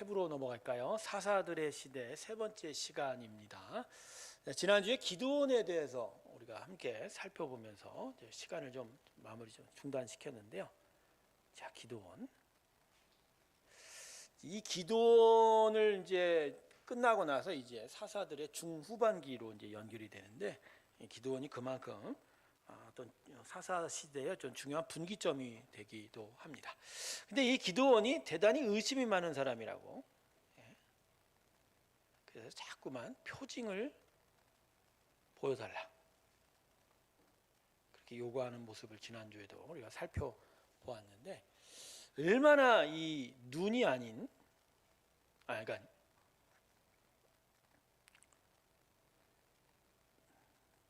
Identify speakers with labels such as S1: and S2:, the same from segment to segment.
S1: 탭으로 넘어갈까요? 사사들의 시대 세 번째 시간입니다. 지난주에 기드온에 대해서 우리가 함께 살펴보면서 시간을 좀 마무리 좀 중단시켰는데요. 자, 기드온. 이 기드온을 이제 끝나고 나서 이제 사사들의 중후반기로 이제 연결이 되는데, 기드온이 그만큼 어떤 사사 시대의 좀 중요한 분기점이 되기도 합니다. 근데 이 기드온이 대단히 의심이 많은 사람이라고, 그래서 자꾸만 표징을 보여달라 그렇게 요구하는 모습을 지난주에도 우리가 살펴보았는데, 얼마나 이 눈이 아닌, 그러니까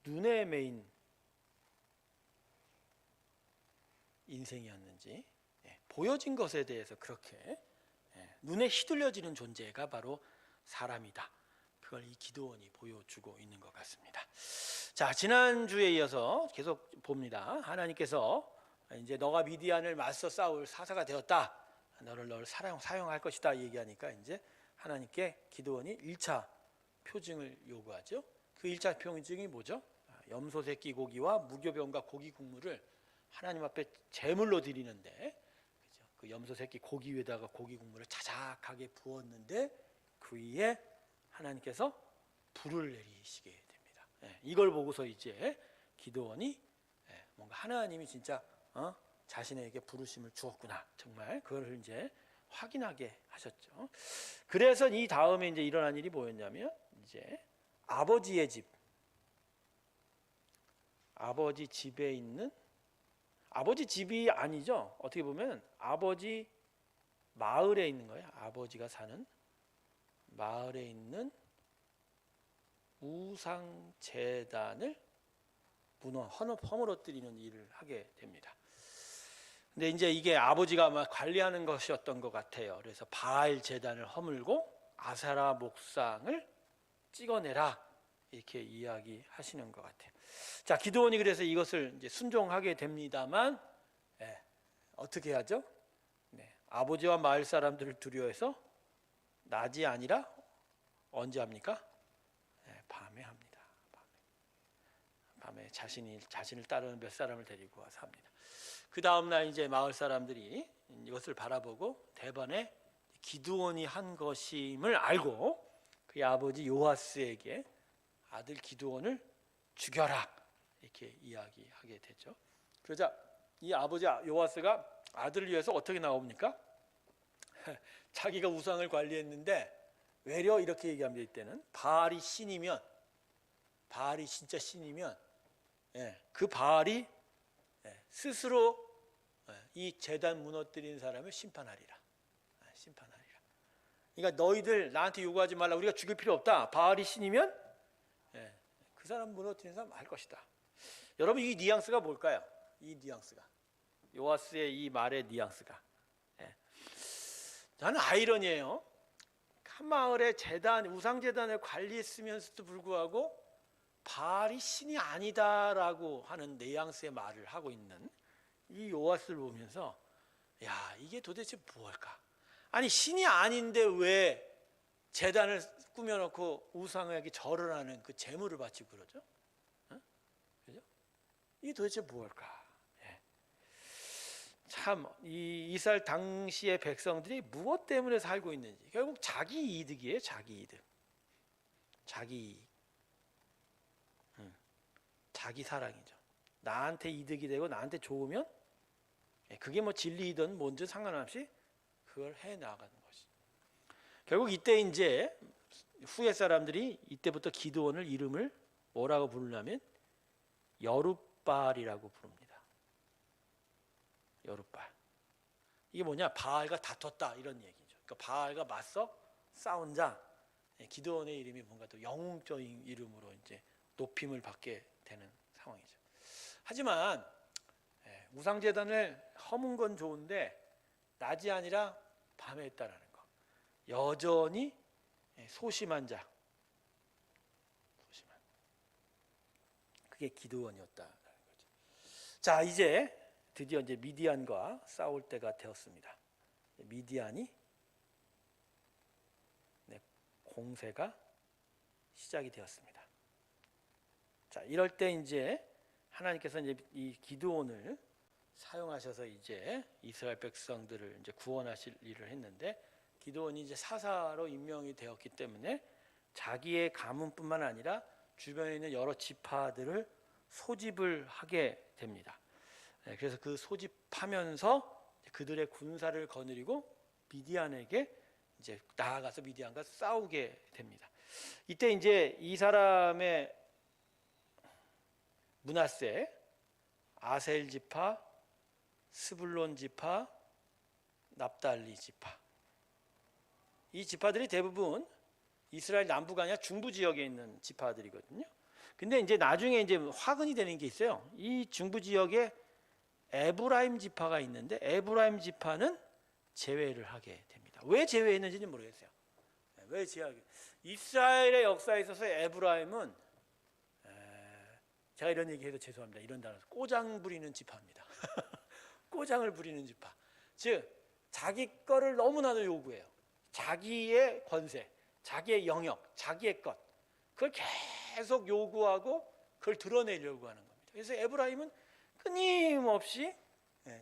S1: 눈에 매인 인생이었는지, 보여진 것에 대해서 그렇게 눈에 휘둘려지는 존재가 바로 사람이다. 그걸 이 기드온이 보여주고 있는 것 같습니다. 자, 지난주에 이어서 계속 봅니다. 하나님께서 이제 너가 미디안을 맞서 싸울 사사가 되었다. 너를 사용할 것이다 얘기하니까 이제 하나님께 기드온이 1차 표징을 요구하죠. 그 1차 표징이 뭐죠? 염소 새끼 고기와 무교병과 고기 국물을 하나님 앞에 제물로 드리는데, 그 염소 새끼 고기 위에다가 고기 국물을 자작하게 부었는데 그 위에 하나님께서 불을 내리시게 됩니다. 이걸 보고서 이제 기드온이 뭔가 하나님이 진짜 자신에게 부르심을 주었구나, 정말 그걸 이제 확인하게 하셨죠. 그래서 이 다음에 이제 일어난 일이 뭐였냐면, 이제 아버지의 집, 아버지 집에 있는, 아버지 집이 아니죠. 어떻게 보면 아버지 마을에 있는 거예요. 아버지가 사는 마을에 있는 우상 제단을 허물어뜨리는 일을 하게 됩니다. 근데 이제 이게 아버지가 아마 관리하는 것이었던 것 같아요. 그래서 바알 제단을 허물고 아세라 목상을 찍어내라, 이렇게 이야기하시는 것 같아요. 자, 기드온이 그래서 이것을 이제 순종하게 됩니다만, 어떻게 하죠? 아버지와 마을 사람들을 두려워해서 낮이 아니라 언제 합니까? 밤에 합니다. 밤에 자신을 따르는 몇 사람을 데리고 와서 합니다. 그 다음 날 이제 마을 사람들이 이것을 바라보고 대번에 기드온이 한 것임을 알고 그의 아버지 요아스에게 아들 기드온을 죽여라, 이렇게 이야기하게 되죠. 그러자 이 아버지 요아스가 아들을 위해서 어떻게 나옵니까? 자기가 우상을 관리했는데 외려 이렇게 얘기합니다. 이때는 바알이 신이면, 바알이 진짜 신이면 그 바알이 스스로 이 제단 무너뜨린 사람을 심판하리라. 그러니까 너희들 나한테 요구하지 말라, 우리가 죽일 필요 없다. 바알이 신이면 그 사람 무너뜨린 사람 알 것이다. 여러분, 이 뉘앙스가 뭘까요? 이 뉘앙스가, 요아스의 이 말의 뉘앙스가, 저는 아이러니예요. 한 마을의 제단, 우상 제단을 관리했으면서도 불구하고 바알이 신이 아니다라고 하는 뉘앙스의 말을 하고 있는 이 요아스를 보면서, 야, 이게 도대체 무엇일까? 아니, 신이 아닌데 왜 제단을 꾸며놓고 우상에게 절을 하는, 그 제물을 바치고 그러죠? 그죠? 이게 도대체 무엇일까? 참, 이 이스라엘 당시의 백성들이 무엇 때문에 살고 있는지, 결국 자기 이득이에요. 자기 이득, 자기 이익, 자기 사랑이죠. 나한테 이득이 되고 나한테 좋으면, 그게 뭐 진리이든 뭔지 상관없이 그걸 해 나가는 것이. 결국 이때 이제 후에 사람들이 이때부터 기드온을 이름을 뭐라고 부르냐면 여룻바알이라고 부릅니다. 여룻바알. 이게 뭐냐? 바알과 다퉜다, 이런 얘기죠. 그러니까 바알과 맞서 싸운 자, 기드온의 이름이 뭔가 또 영웅적인 이름으로 이제 높임을 받게 되는 상황이죠. 하지만 우상 제단을 허문 건 좋은데 낮이 아니라 밤에 했다라는 거. 여전히 소심한 자, 그게 기드온이었다라는 거죠. 자, 이제 드디어 이제 미디안과 싸울 때가 되었습니다. 미디안이 공세가 시작이 되었습니다. 자, 이럴 때 이제 하나님께서 이제 이 기드온을 사용하셔서 이제 이스라엘 백성들을 이제 구원하실 일을 했는데, 기드온이 이제 사사로 임명이 되었기 때문에 자기의 가문뿐만 아니라 주변에 있는 여러 지파들을 소집을 하게 됩니다. 그래서 그 소집하면서 그들의 군사를 거느리고 미디안에게 이제 나아가서 미디안과 싸우게 됩니다. 이때 이제 이 사람의 므낫세, 아셀 지파, 스불론 지파, 납달리 지파, 이 지파들이 대부분 이스라엘 남부가 아니라 중부 지역에 있는 지파들이거든요. 근데 이제 나중에 이제 화근이 되는 게 있어요. 이 중부 지역에 에브라임 지파가 있는데 에브라임 지파는 제외를 하게 됩니다. 왜 제외했는지는 모르겠어요. 왜 제외하게? 이스라엘의 역사에 있어서 에브라임은 제가 이런 얘기해도 죄송합니다. 이런 단어, 꼬장 부리는 지파입니다. 꼬장을 부리는 지파. 즉 자기 거를 너무나도 요구해요. 자기의 권세, 자기의 영역, 자기의 것, 그걸 계속 요구하고 그걸 드러내려고 하는 겁니다. 그래서 에브라임은 끊임없이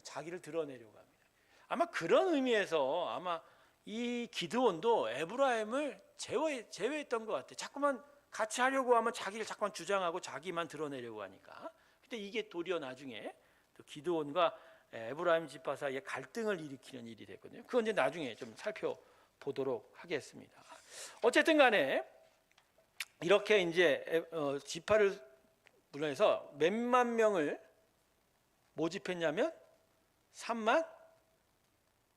S1: 자기를 드러내려고 합니다. 아마 그런 의미에서 아마 이 기드온도 에브라임을 제외했던 것 같아요. 자꾸만 같이 하려고 하면 자기를 자꾸만 주장하고 자기만 드러내려고 하니까. 근데 이게 도리어 나중에 또 기드온과 에브라임 지파 사이에 갈등을 일으키는 일이 됐거든요. 그건 이제 나중에 좀 살펴보도록 하겠습니다. 어쨌든 간에 이렇게 이제 지파를 불러서 몇만 명을 모집했냐면 3만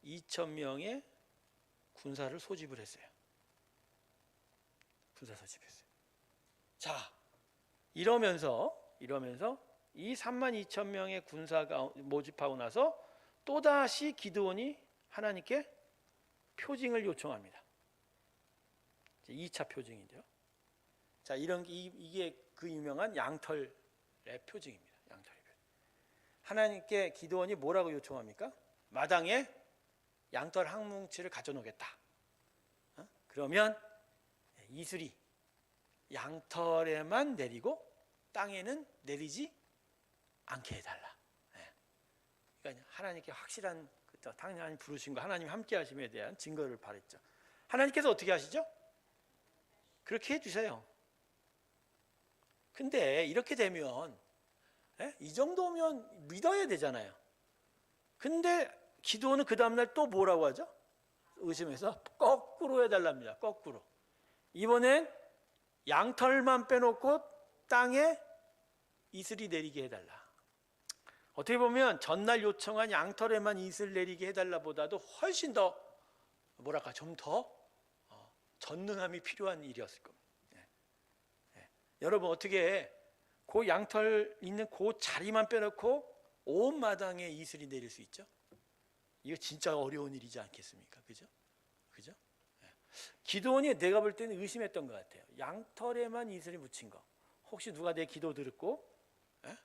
S1: 2천 명의 군사를 소집을 했어요. 군사 소집했어요. 자, 이러면서 이 3만 2천 명의 군사가 모집하고 나서 또다시 기드온이 하나님께 표징을 요청합니다. 2차 표징이죠. 자, 이게 그 유명한 양털의 표징입니다. 양털의 표징. 하나님께 기드온이 뭐라고 요청합니까? 마당에 양털 한 뭉치를 가져놓겠다. 그러면 이슬이 양털에만 내리고 땅에는 내리지 않게 해달라. 그러니까 하나님께 확실한 하나님 부르신 거, 하나님 함께 하심에 대한 증거를 바랬죠. 하나님께서 어떻게 하시죠? 그렇게 해주세요. 근데 이렇게 되면 이 정도면 믿어야 되잖아요. 근데 기드온은 그 다음날 또 뭐라고 하죠? 의심해서 거꾸로 해달랍니다. 거꾸로. 이번엔 양털만 빼놓고 땅에 이슬이 내리게 해달라. 어떻게 보면 전날 요청한 양털에만 이슬 내리게 해달라 보다도 훨씬 더 뭐랄까 좀 더 전능함이 필요한 일이었을 겁니다. 여러분 어떻게 그 양털 있는 그 자리만 빼놓고 온 마당에 이슬이 내릴 수 있죠? 이거 진짜 어려운 일이지 않겠습니까? 그죠? 기드온이 내가 볼 때는 의심했던 것 같아요. 양털에만 이슬이 묻힌 거. 혹시 누가 내 기도 듣고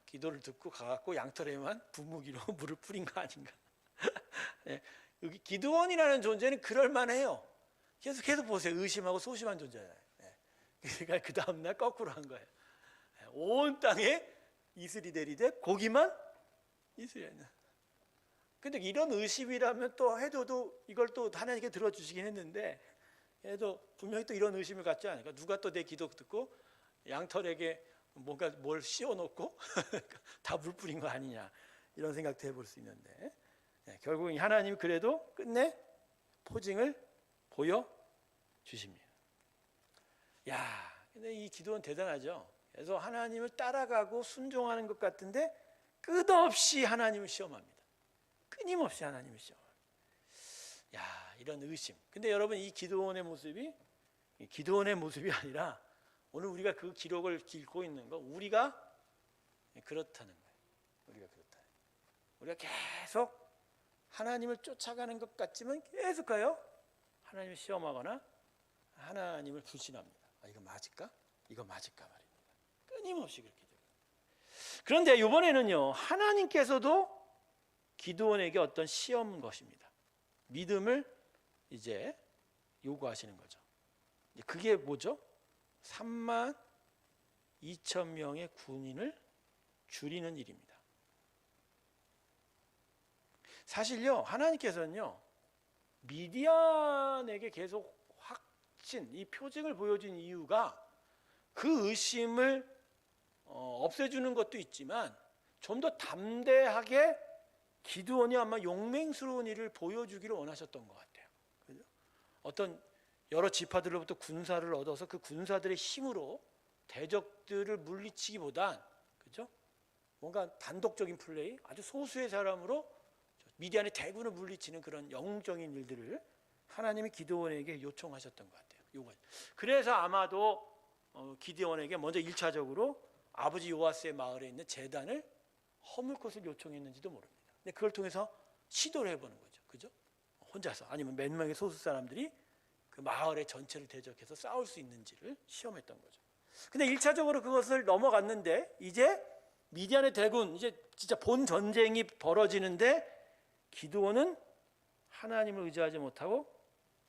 S1: 기도를 듣고 가갖고 양털에만 분무기로 물을 뿌린 거 아닌가? 여기 기드온이라는 존재는 그럴만해요. 계속 보세요. 의심하고 소심한 존재잖아요. 그러니까 그 다음날 거꾸로 한 거예요. 온 땅에 이슬이 내리되 고기만 이슬이 있는. 근데 이런 의심이라면 또 해도 이걸 또 하나님께 들어주시긴 했는데, 해도 분명히 또 이런 의심을 갖지 않을까? 누가 또 내 기도 듣고 양털에게 뭔가 뭘 씌워놓고 다 물 뿌린 거 아니냐, 이런 생각도 해볼 수 있는데, 결국 하나님 그래도 끝내 포징을 보여주십니다. 야, 근데 이 기도는 대단하죠. 그래서 하나님을 따라가고 순종하는 것 같은데 끝없이 하나님을 시험합니다. 끊임없이 하나님을 시험합니다. 야, 이런 의심. 근데 여러분 이 기도원의 모습이 아니라 오늘 우리가 그 기록을 읽고 있는 거, 우리가 그렇다는 거예요. 우리가 계속 하나님을 쫓아가는 것 같지만 계속 가요. 하나님을 시험하거나 하나님을 불신합니다. 이거 맞을까? 이거 맞을까 말입니다. 끊임없이 그렇게 돼요. 그런데 이번에는요, 하나님께서도 기드온에게 어떤 시험인 것입니다. 믿음을 이제 요구하시는 거죠. 그게 뭐죠? 3만 2천 명의 군인을 줄이는 일입니다. 사실요, 하나님께서는요, 미디안에게 계속 이 표징을 보여준 이유가 그 의심을 없애주는 것도 있지만 좀 더 담대하게 기드온이 아마 용맹스러운 일을 보여주기를 원하셨던 것 같아요. 그죠? 어떤 여러 지파들로부터 군사를 얻어서 그 군사들의 힘으로 대적들을 물리치기보단, 그죠? 뭔가 단독적인 플레이, 아주 소수의 사람으로 미디안의 대군을 물리치는 그런 영웅적인 일들을 하나님이 기드온에게 요청하셨던 것 같아요. 그래서 아마도 기드온에게 먼저 1차적으로 아버지 요아스의 마을에 있는 제단을 허물 것을 요청했는지도 모릅니다. 근데 그걸 통해서 시도를 해보는 거죠. 그죠? 혼자서 아니면 몇 명의 소수 사람들이 그 마을의 전체를 대적해서 싸울 수 있는지를 시험했던 거죠. 근데 1차적으로 그것을 넘어갔는데 이제 미디안의 대군, 이제 진짜 본 전쟁이 벌어지는데 기드온은 하나님을 의지하지 못하고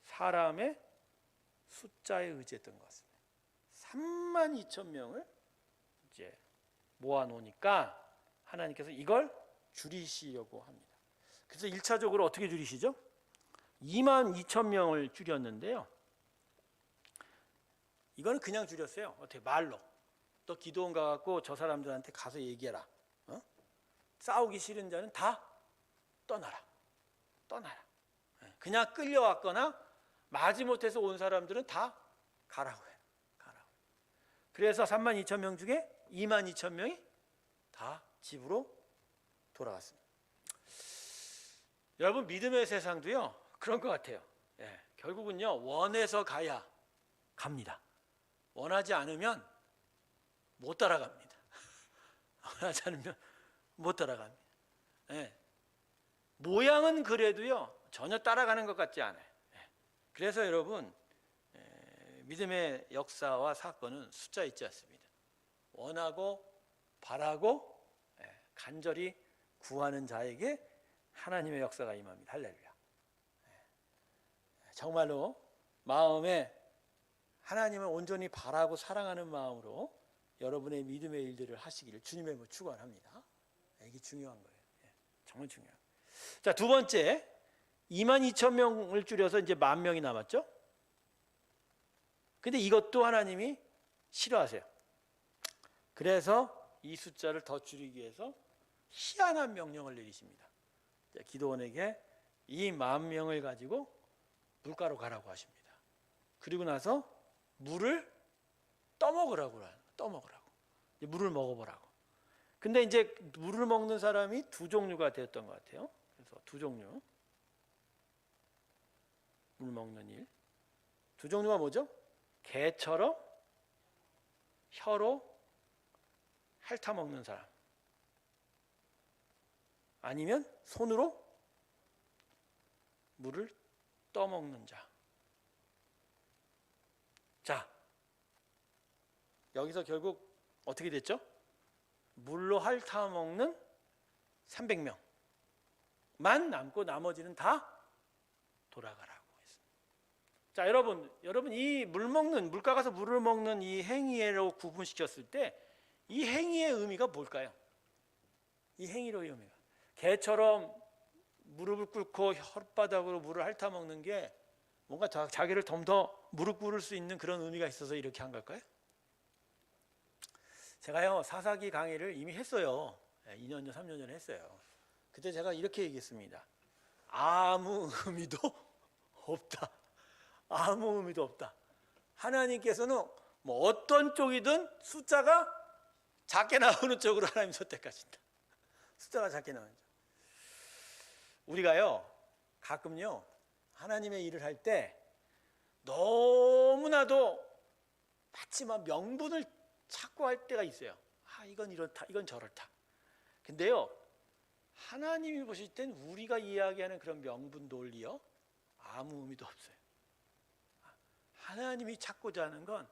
S1: 사람의 숫자에 의지했던 것 같습니다. 3만 2천 명을 이제 모아놓으니까 하나님께서 이걸 줄이시려고 합니다. 그래서 1차적으로 어떻게 줄이시죠? 2만 2천 명을 줄였는데요. 이거는 그냥 줄였어요. 어떻게 말로. 너 기드온 가갖고 저 사람들한테 가서 얘기해라. 싸우기 싫은 자는 다 떠나라. 그냥 끌려왔거나 마지못해서 온 사람들은 다 가라고 해요. 그래서 3만 2천 명 중에 2만 2천 명이 다 집으로 돌아갔습니다. 여러분, 믿음의 세상도요 그런 것 같아요. 결국은요, 원해서 가야 갑니다. 원하지 않으면 못 따라갑니다. 원하지 않으면 못 따라갑니다. 모양은 그래도요 전혀 따라가는 것 같지 않아요. 그래서 여러분, 믿음의 역사와 사건은 숫자 있지 않습니다. 원하고 바라고 간절히 구하는 자에게 하나님의 역사가 임합니다. 할렐루야. 정말로 마음에 하나님을 온전히 바라고 사랑하는 마음으로 여러분의 믿음의 일들을 하시기를 주님의 이름으로 축원합니다. 이게 중요한 거예요. 정말 중요한 거예요. 자, 두 번째, 2만 2천 명을 줄여서 이제 10,000명이 남았죠. 근데 이것도 하나님이 싫어하세요. 그래서 이 숫자를 더 줄이기 위해서 희한한 명령을 내리십니다. 기드온에게 이 10,000명을 가지고 물가로 가라고 하십니다. 그리고 나서 물을 떠먹으라고. 물을 먹어보라고. 근데 이제 물을 먹는 사람이 두 종류가 되었던 것 같아요. 그래서 두 종류. 물 먹는 일. 두 종류가 뭐죠? 개처럼 혀로 핥아먹는 사람, 아니면 손으로 물을 떠먹는 자. 자, 여기서 결국 어떻게 됐죠? 물로 핥아먹는 300명만 남고 나머지는 다 돌아가라고 했습니다. 자, 여러분 이 물가 가서 물을 먹는 이 행위로 구분시켰을 때 이 행위의 의미가 뭘까요? 이 행위로의 의미가 개처럼 무릎을 꿇고 혓바닥으로 물을 핥아먹는 게 뭔가 자기를 좀 더 무릎 꿇을 수 있는 그런 의미가 있어서 이렇게 한 걸까요? 제가요 사사기 강의를 이미 했어요. 2년 전 3년 전에 했어요. 그때 제가 이렇게 얘기했습니다. 아무 의미도 없다. 아무 의미도 없다. 하나님께서는 뭐 어떤 쪽이든 숫자가 작게 나오는 쪽으로 하나님 선택하신다. 숫자가 작게 나오는 쪽. 우리가요 가끔요 하나님의 일을 할 때 너무나도 마치 막 명분을 찾고 할 때가 있어요. 이건 이렇다, 이건 저렇다. 근데요 하나님이 보실 땐 우리가 이야기하는 그런 명분 논리요 아무 의미도 없어요. 하나님이 찾고자 하는 건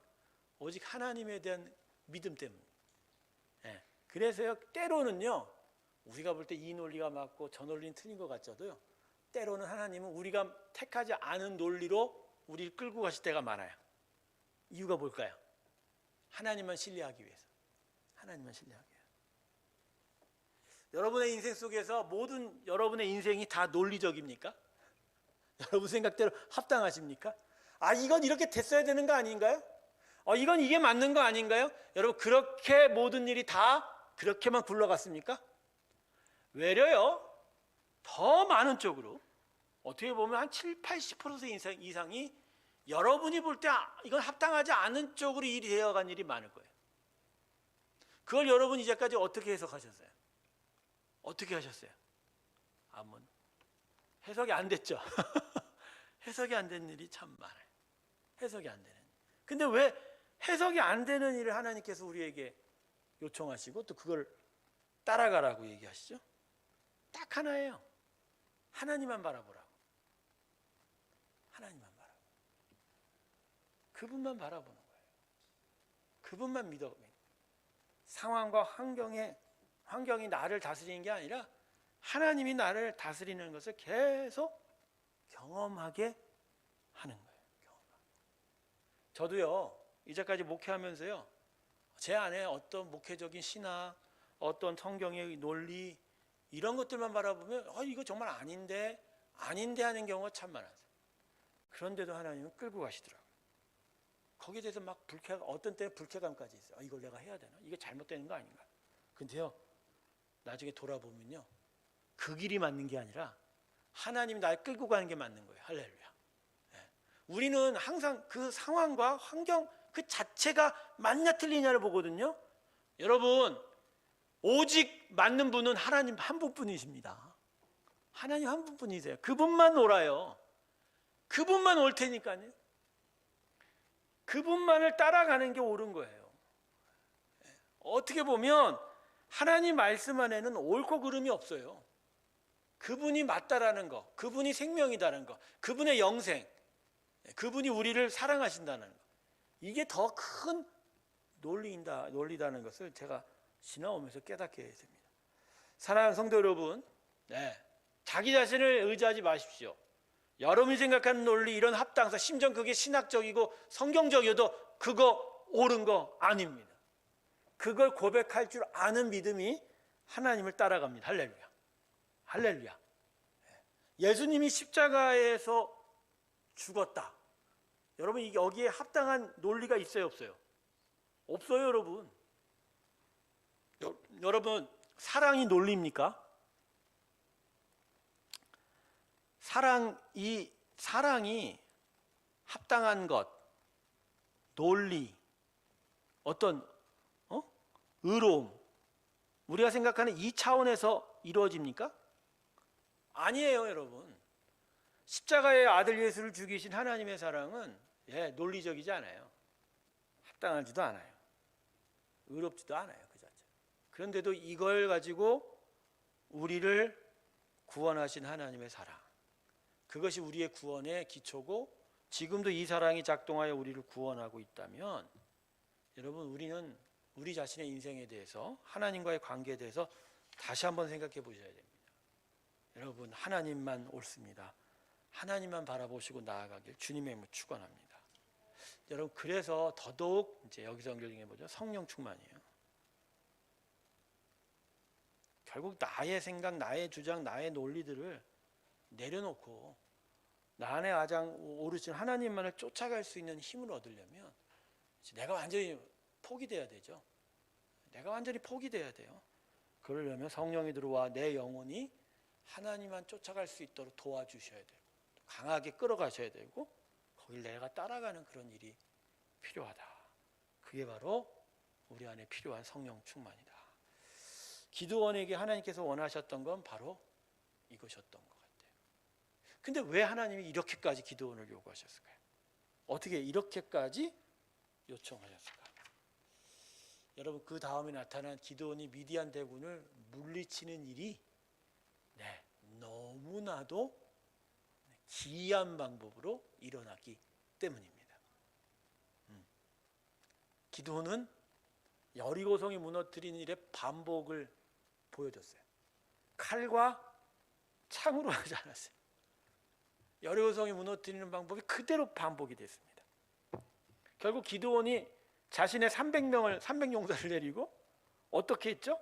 S1: 오직 하나님에 대한 믿음 때문입니다. 그래서요 때로는요 우리가 볼 때 이 논리가 맞고 저 논리는 틀린 것 같아도요 때로는 하나님은 우리가 택하지 않은 논리로 우리를 끌고 가실 때가 많아요. 이유가 뭘까요? 하나님만 신뢰하기 위해서. 하나님만 신뢰하기 위해서. 여러분의 인생 속에서 모든 여러분의 인생이 다 논리적입니까? 여러분 생각대로 합당하십니까? 아, 이건 이렇게 됐어야 되는 거 아닌가요? 이건 이게 맞는 거 아닌가요? 여러분, 그렇게 모든 일이 다 그렇게만 굴러갔습니까? 외려요, 더 많은 쪽으로, 어떻게 보면 한 7, 80% 이상이 여러분이 볼 때 이건 합당하지 않은 쪽으로 일이 되어간 일이 많을 거예요. 그걸 여러분 이제까지 어떻게 해석하셨어요? 어떻게 하셨어요? 아무 해석이 안 됐죠. 해석이 안 되는 일이 참 많아요. 해석이 안 되는. 근데 왜 해석이 안 되는 일을 하나님께서 우리에게 요청하시고 또 그걸 따라가라고 얘기하시죠? 딱 하나예요. 하나님만 바라보라고. 하나님만 바라보. 그분만 바라보는 거예요. 그분만 믿어. 상황과 환경이 나를 다스리는 게 아니라 하나님이 나를 다스리는 것을 계속 경험하게 하는 거예요. 저도요, 이제까지 목회하면서요, 제 안에 어떤 목회적인 신학, 어떤 성경의 논리, 이런 것들만 바라보면 이거 정말 아닌데 하는 경우가 참 많았어요. 그런데도 하나님은 끌고 가시더라고요. 거기에 대해서 막 어떤 때는 불쾌감까지 있어요. 이걸 내가 해야 되나? 이게 잘못되는 거 아닌가? 근데요, 나중에 돌아보면요, 그 길이 맞는 게 아니라 하나님이 날 끌고 가는 게 맞는 거예요. 할렐루야. 우리는 항상 그 상황과 환경 그 자체가 맞냐 틀리냐를 보거든요. 여러분, 오직 맞는 분은 하나님 한 분뿐이십니다. 하나님 한 분뿐이세요. 그분만 옳아요. 그분만 올 테니까요. 그분만을 따라가는 게 옳은 거예요. 어떻게 보면 하나님 말씀 안에는 옳고 그름이 없어요. 그분이 맞다라는 거, 그분이 생명이다라는 거, 그분의 영생, 그분이 우리를 사랑하신다는 거, 이게 더 큰 논리다는 것을 제가 지나오면서 깨닫게 됩니다. 사랑하는 성도 여러분, 자기 자신을 의지하지 마십시오. 여러분이 생각하는 논리, 이런 합당성, 심지어 그게 신학적이고 성경적이어도 그거 옳은 거 아닙니다. 그걸 고백할 줄 아는 믿음이 하나님을 따라갑니다. 할렐루야. 할렐루야. 예수님이 십자가에서 죽었다. 여러분, 여기에 합당한 논리가 있어요, 없어요? 없어요, 여러분. 여러분, 사랑이 논리입니까? 사랑이 합당한 것, 논리, 어떤 의로움, 우리가 생각하는 이 차원에서 이루어집니까? 아니에요, 여러분. 십자가의 아들 예수를 죽이신 하나님의 사랑은 논리적이지 않아요. 합당하지도 않아요. 의롭지도 않아요, 그 자체. 그런데도 이걸 가지고 우리를 구원하신 하나님의 사랑, 그것이 우리의 구원의 기초고, 지금도 이 사랑이 작동하여 우리를 구원하고 있다면, 여러분, 우리는 우리 자신의 인생에 대해서, 하나님과의 관계에 대해서 다시 한번 생각해 보셔야 됩니다. 여러분, 하나님만 옳습니다. 하나님만 바라보시고 나아가길 주님의 이름으로 축원합니다. 여러분, 그래서 더더욱 이제 여기서 연결해 보죠. 성령 충만이에요. 결국 나의 생각, 나의 주장, 나의 논리들을 내려놓고 나 안에 가장 오르신 하나님만을 쫓아갈 수 있는 힘을 얻으려면 내가 완전히 포기돼야 되죠. 내가 완전히 포기돼야 돼요. 그러려면 성령이 들어와 내 영혼이 하나님만 쫓아갈 수 있도록 도와주셔야 되고, 강하게 끌어가셔야 되고, 거길 내가 따라가는 그런 일이 필요하다. 그게 바로 우리 안에 필요한 성령 충만이다. 기드온에게 하나님께서 원하셨던 건 바로 이것이었던 것 같아요. 근데 왜 하나님이 이렇게까지 기드온을 요구하셨을까요? 어떻게 이렇게까지 요청하셨을까? 여러분, 그 다음에 나타난 기드온이 미디안 대군을 물리치는 일이 너무나도 기이한 방법으로 일어났기 때문입니다. 기드온은 여리고성이 무너뜨린 일의 반복을 보여줬어요. 칼과 창으로 하지 않았어요. 여리고성이 무너뜨리는 방법이 그대로 반복이 됐습니다. 결국 기드온이 자신의 300용사를 내리고 어떻게 했죠?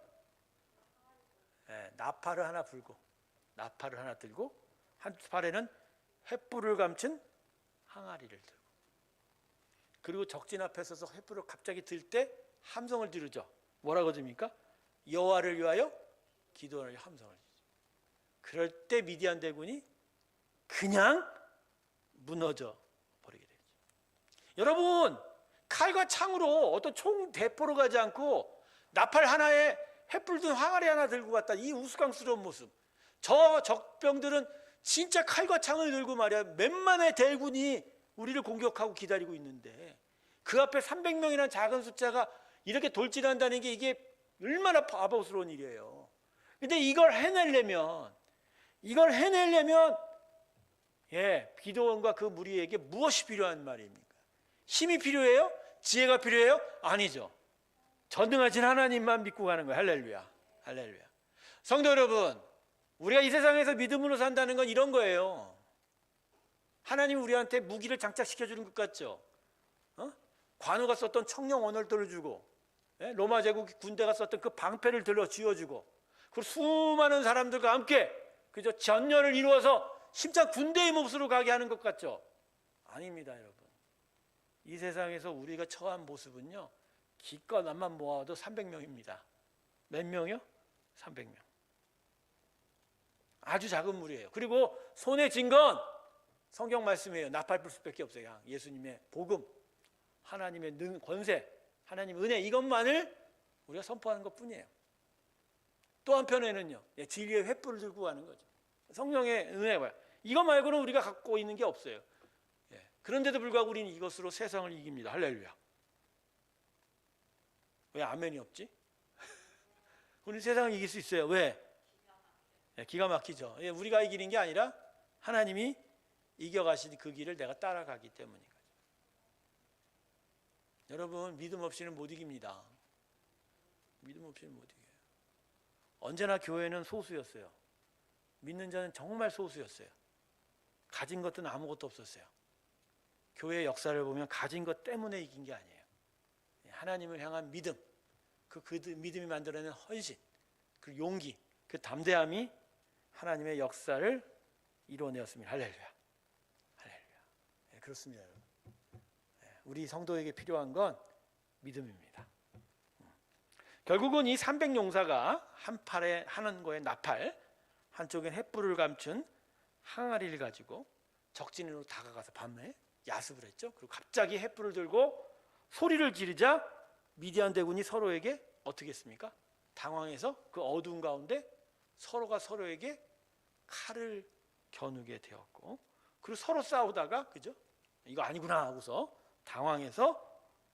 S1: 나팔을 하나 불고, 나팔을 하나 들고, 한 팔에는 횃불을 감춘 항아리를 들고, 그리고 적진 앞에 서서 횃불을 갑자기 들 때 함성을 지르죠. 뭐라고 듭니까? 여호와를 위하여 기도하는 함성을 지르죠. 그럴 때 미디안 대군이 그냥 무너져 버리게 되죠. 여러분, 칼과 창으로 어떤 총 대포로 가지 않고 나팔 하나에 횃불 든 항아리 하나 들고 갔다, 이 우스꽝스러운 모습. 저 적병들은 진짜 칼과 창을 들고 말이야 몇만의 대군이 우리를 공격하고 기다리고 있는데 그 앞에 300명이라는 작은 숫자가 이렇게 돌진한다는 게 이게 얼마나 바보스러운 일이에요. 근데 이걸 해내려면 기드온과 그 무리에게 무엇이 필요한 말입니까? 힘이 필요해요? 지혜가 필요해요? 아니죠. 전능하신 하나님만 믿고 가는 거예요. 할렐루야. 할렐루야. 성도 여러분, 우리가 이 세상에서 믿음으로 산다는 건 이런 거예요. 하나님 우리한테 무기를 장착시켜 주는 것 같죠? 관우가 썼던 청령 언어들을 주고, 로마 제국 군대가 썼던 그 방패를 들어 쥐어주고, 그리고 수많은 사람들과 함께 그저 전열을 이루어서 심장 군대의 몫으로 가게 하는 것 같죠? 아닙니다, 여러분. 이 세상에서 우리가 처한 모습은요, 기껏 남만 모아도 300명입니다. 몇 명이요? 300명. 아주 작은 무리예요. 그리고 손에 쥔 건 성경 말씀이에요. 나팔불 수밖에 없어요. 예수님의 복음, 하나님의 권세, 하나님의 은혜, 이것만을 우리가 선포하는 것뿐이에요. 또 한편에는요, 진리의 횃불을 들고 가는 거죠. 성령의 은혜가 이것 말고는 우리가 갖고 있는 게 없어요. 그런데도 불구하고 우리는 이것으로 세상을 이깁니다. 할렐루야. 왜 아멘이 없지? 우리는 세상을 이길 수 있어요. 왜? 기가 막히죠. 우리가 이기는 게 아니라 하나님이 이겨가신 그 길을 내가 따라가기 때문인 거죠. 여러분, 믿음 없이는 못 이깁니다. 믿음 없이는 못 이겨요. 언제나 교회는 소수였어요. 믿는 자는 정말 소수였어요. 가진 것은 아무것도 없었어요. 교회의 역사를 보면 가진 것 때문에 이긴 게 아니에요. 하나님을 향한 믿음, 그 믿음이 만들어낸 헌신, 그 용기, 그 담대함이 하나님의 역사를 이루어내었습니다. 할렐루야. 할렐루야. 그렇습니다, 여러분. 우리 성도에게 필요한 건 믿음입니다. 결국은 이 300용사가 한 팔에 하는 거에 나팔, 한쪽엔 횃불을 감춘 항아리를 가지고 적진으로 다가가서 밤에 야습을 했죠. 그리고 갑자기 횃불을 들고 소리를 지르자 미디안 대군이 서로에게 어떻게 했습니까? 당황해서 그 어두운 가운데 서로가 서로에게 칼을 겨누게 되었고, 그리고 서로 싸우다가 그죠? 이거 아니구나 하고서 당황해서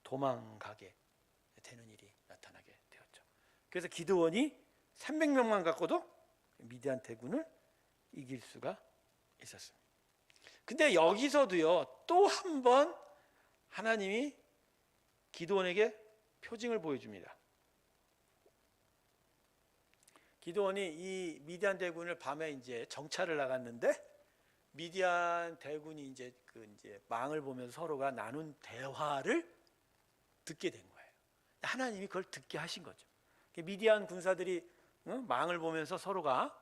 S1: 도망가게 되는 일이 나타나게 되었죠. 그래서 기드온이 300명만 갖고도 미디안 대군을 이길 수가 있었습니다. 근데 여기서도요, 또 한 번 하나님이 기드온에게 표징을 보여줍니다. 기드온이 이 미디안 대군을 밤에 이제 정찰을 나갔는데 미디안 대군이 이제 망을 보면서 서로가 나눈 대화를 듣게 된 거예요. 하나님이 그걸 듣게 하신 거죠. 미디안 군사들이 망을 보면서 서로가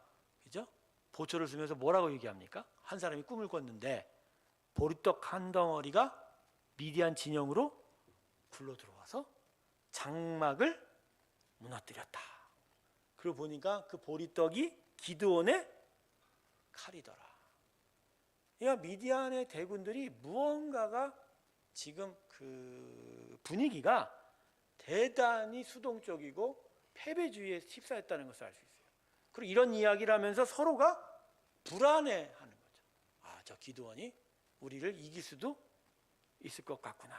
S1: 그죠? 보초를 쓰면서 뭐라고 얘기합니까? 한 사람이 꿈을 꿨는데 보리떡 한 덩어리가 미디안 진영으로 굴러 들어와서 장막을 무너뜨렸다. 그리고 보니까 그 보리떡이 기드온의 칼이더라. 그러니까 미디안의 대군들이 무언가가 지금 그 분위기가 대단히 수동적이고 패배주의에 휩싸였다는 것을 알 수 있어요. 그리고 이런 이야기를 하면서 서로가 불안해하는 거죠. 저 기드온이 우리를 이길 수도 있을 것 같구나.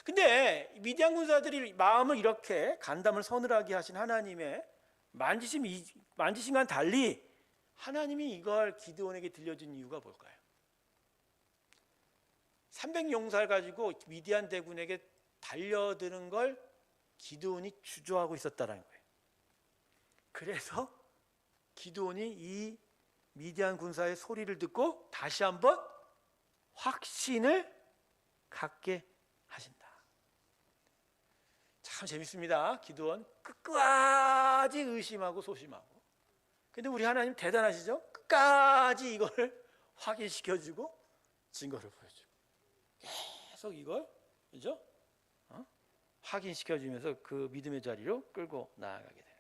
S1: 근데 미디안 군사들이 마음을 이렇게 간담을 서늘하게 하신 하나님의 만지심과는 달리 하나님이 이걸 기드온에게 들려준 이유가 뭘까요? 300용사를 가지고 미디안 대군에게 달려드는 걸 기드온이 주저하고 있었다는 거예요. 그래서 기드온이 이 미디안 군사의 소리를 듣고 다시 한번 확신을 갖게 하신다. 참 재밌습니다. 기도원 끝까지 의심하고 소심하고. 근데 우리 하나님 대단하시죠? 끝까지 이거를 확인시켜주고 증거를 보여주고 계속 이걸 그죠? 확인시켜주면서 그 믿음의 자리로 끌고 나아가게 돼요.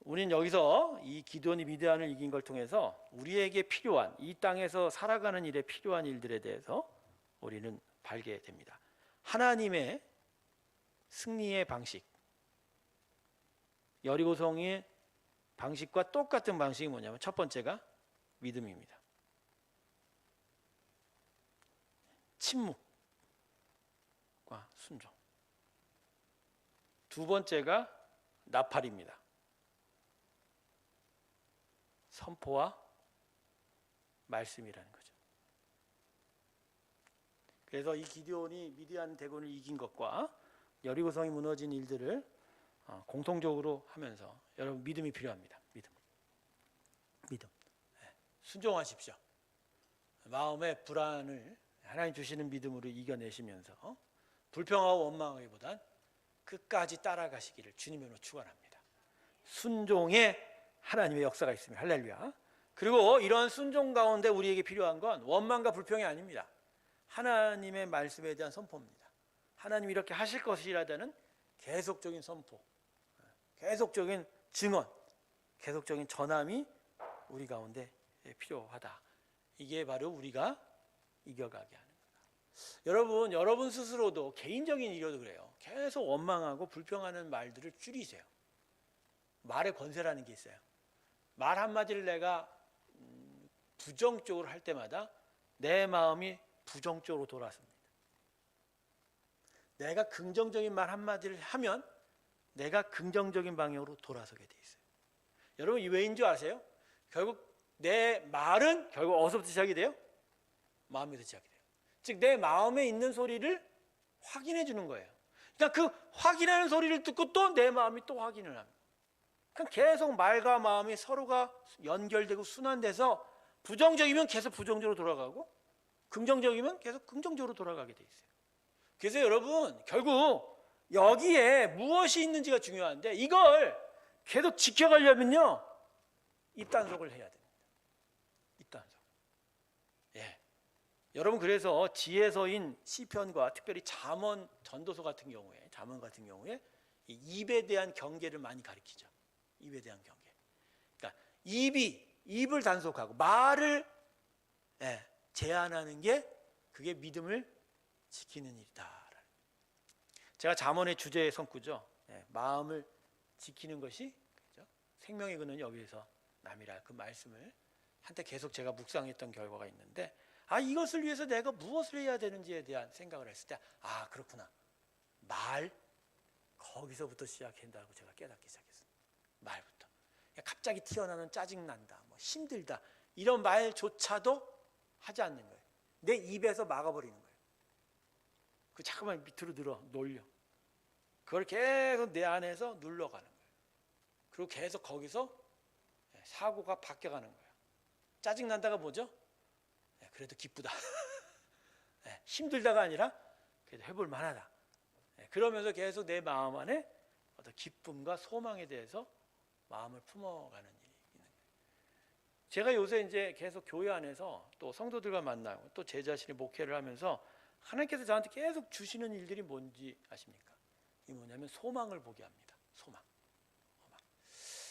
S1: 우리는 여기서 이 기드온이 미디안을 이긴 걸 통해서 우리에게 필요한 이 땅에서 살아가는 일에 필요한 일들에 대해서 우리는 알게 됩니다. 하나님의 승리의 방식, 여리고성의 방식과 똑같은 방식이 뭐냐면 첫 번째가 믿음입니다. 침묵과 순종. 두 번째가 나팔입니다. 선포와 말씀이라는 거죠. 그래서 이 기드온이 미디안 대군을 이긴 것과 여리고성이 무너진 일들을 공통적으로 하면서 여러분 믿음이 필요합니다. 믿음. 순종하십시오. 마음의 불안을 하나님 주시는 믿음으로 이겨내시면서 불평하고 원망하기보단 끝까지 따라가시기를 주님으로 축원합니다. 순종에 하나님의 역사가 있습니다. 할렐루야. 그리고 이런 순종 가운데 우리에게 필요한 건 원망과 불평이 아닙니다. 하나님의 말씀에 대한 선포입니다. 하나님이 이렇게 하실 것이라는 계속적인 선포, 계속적인 증언, 계속적인 전함이 우리 가운데 필요하다. 이게 바로 우리가 이겨가게 하는 거다. 여러분 스스로도 개인적인 일이어도 그래요. 계속 원망하고 불평하는 말들을 줄이세요. 말의 권세라는 게 있어요. 말 한마디를 내가 부정적으로 할 때마다 내 마음이 부정적으로 돌아섭니다. 내가 긍정적인 말 한마디를 하면 내가 긍정적인 방향으로 돌아서게 돼 있어요. 여러분 이 왜인 줄 아세요? 결국 내 말은 결국 어디서부터 시작이 돼요? 마음에서 시작이 돼요. 즉 내 마음에 있는 소리를 확인해 주는 거예요. 그러니까 그 확인하는 소리를 듣고 또 내 마음이 또 확인을 합니다. 그러니까 계속 말과 마음이 서로가 연결되고 순환돼서 부정적이면 계속 부정적으로 돌아가고 긍정적이면 계속 긍정적으로 돌아가게 돼 있어요. 그래서 여러분 결국 여기에 무엇이 있는지가 중요한데 이걸 계속 지켜가려면요 입단속을 해야 됩니다. 입단속. 여러분 그래서 지혜서인 시편과 특별히 잠언 전도서 같은 경우에 이 입에 대한 경계를 많이 가르치죠. 입에 대한 경계. 그러니까 입을 단속하고 말을 제한하는 게 그게 믿음을 지키는 일이다. 제가 잠언의 주제의 성구죠. 마음을 지키는 것이 그렇죠? 생명의 근원이 여기에서 남이라 그 말씀을 한때 계속 제가 묵상했던 결과가 있는데 이것을 위해서 내가 무엇을 해야 되는지에 대한 생각을 했을 때 그렇구나. 말 거기서부터 시작한다고 제가 깨닫기 시작했어요. 말부터. 갑자기 튀어나오는 짜증난다, 힘들다 이런 말조차도 하지 않는 거예요. 내 입에서 막아버리는 거예요. 그 자꾸만 밑으로 놀려. 그걸 계속 내 안에서 눌러가는 거예요. 그리고 계속 거기서 사고가 바뀌어가는 거예요. 짜증난다가 뭐죠? 그래도 기쁘다. 힘들다가 아니라 그래도 해볼 만하다. 그러면서 계속 내 마음 안에 어떤 기쁨과 소망에 대해서 마음을 품어가는 일이 있는 거예요. 제가 요새 이제 계속 교회 안에서 또 성도들과 만나고 또 제 자신의 목회를 하면서 하나님께서 저한테 계속 주시는 일들이 뭔지 아십니까? 이 뭐냐면 소망을 보게 합니다. 소망.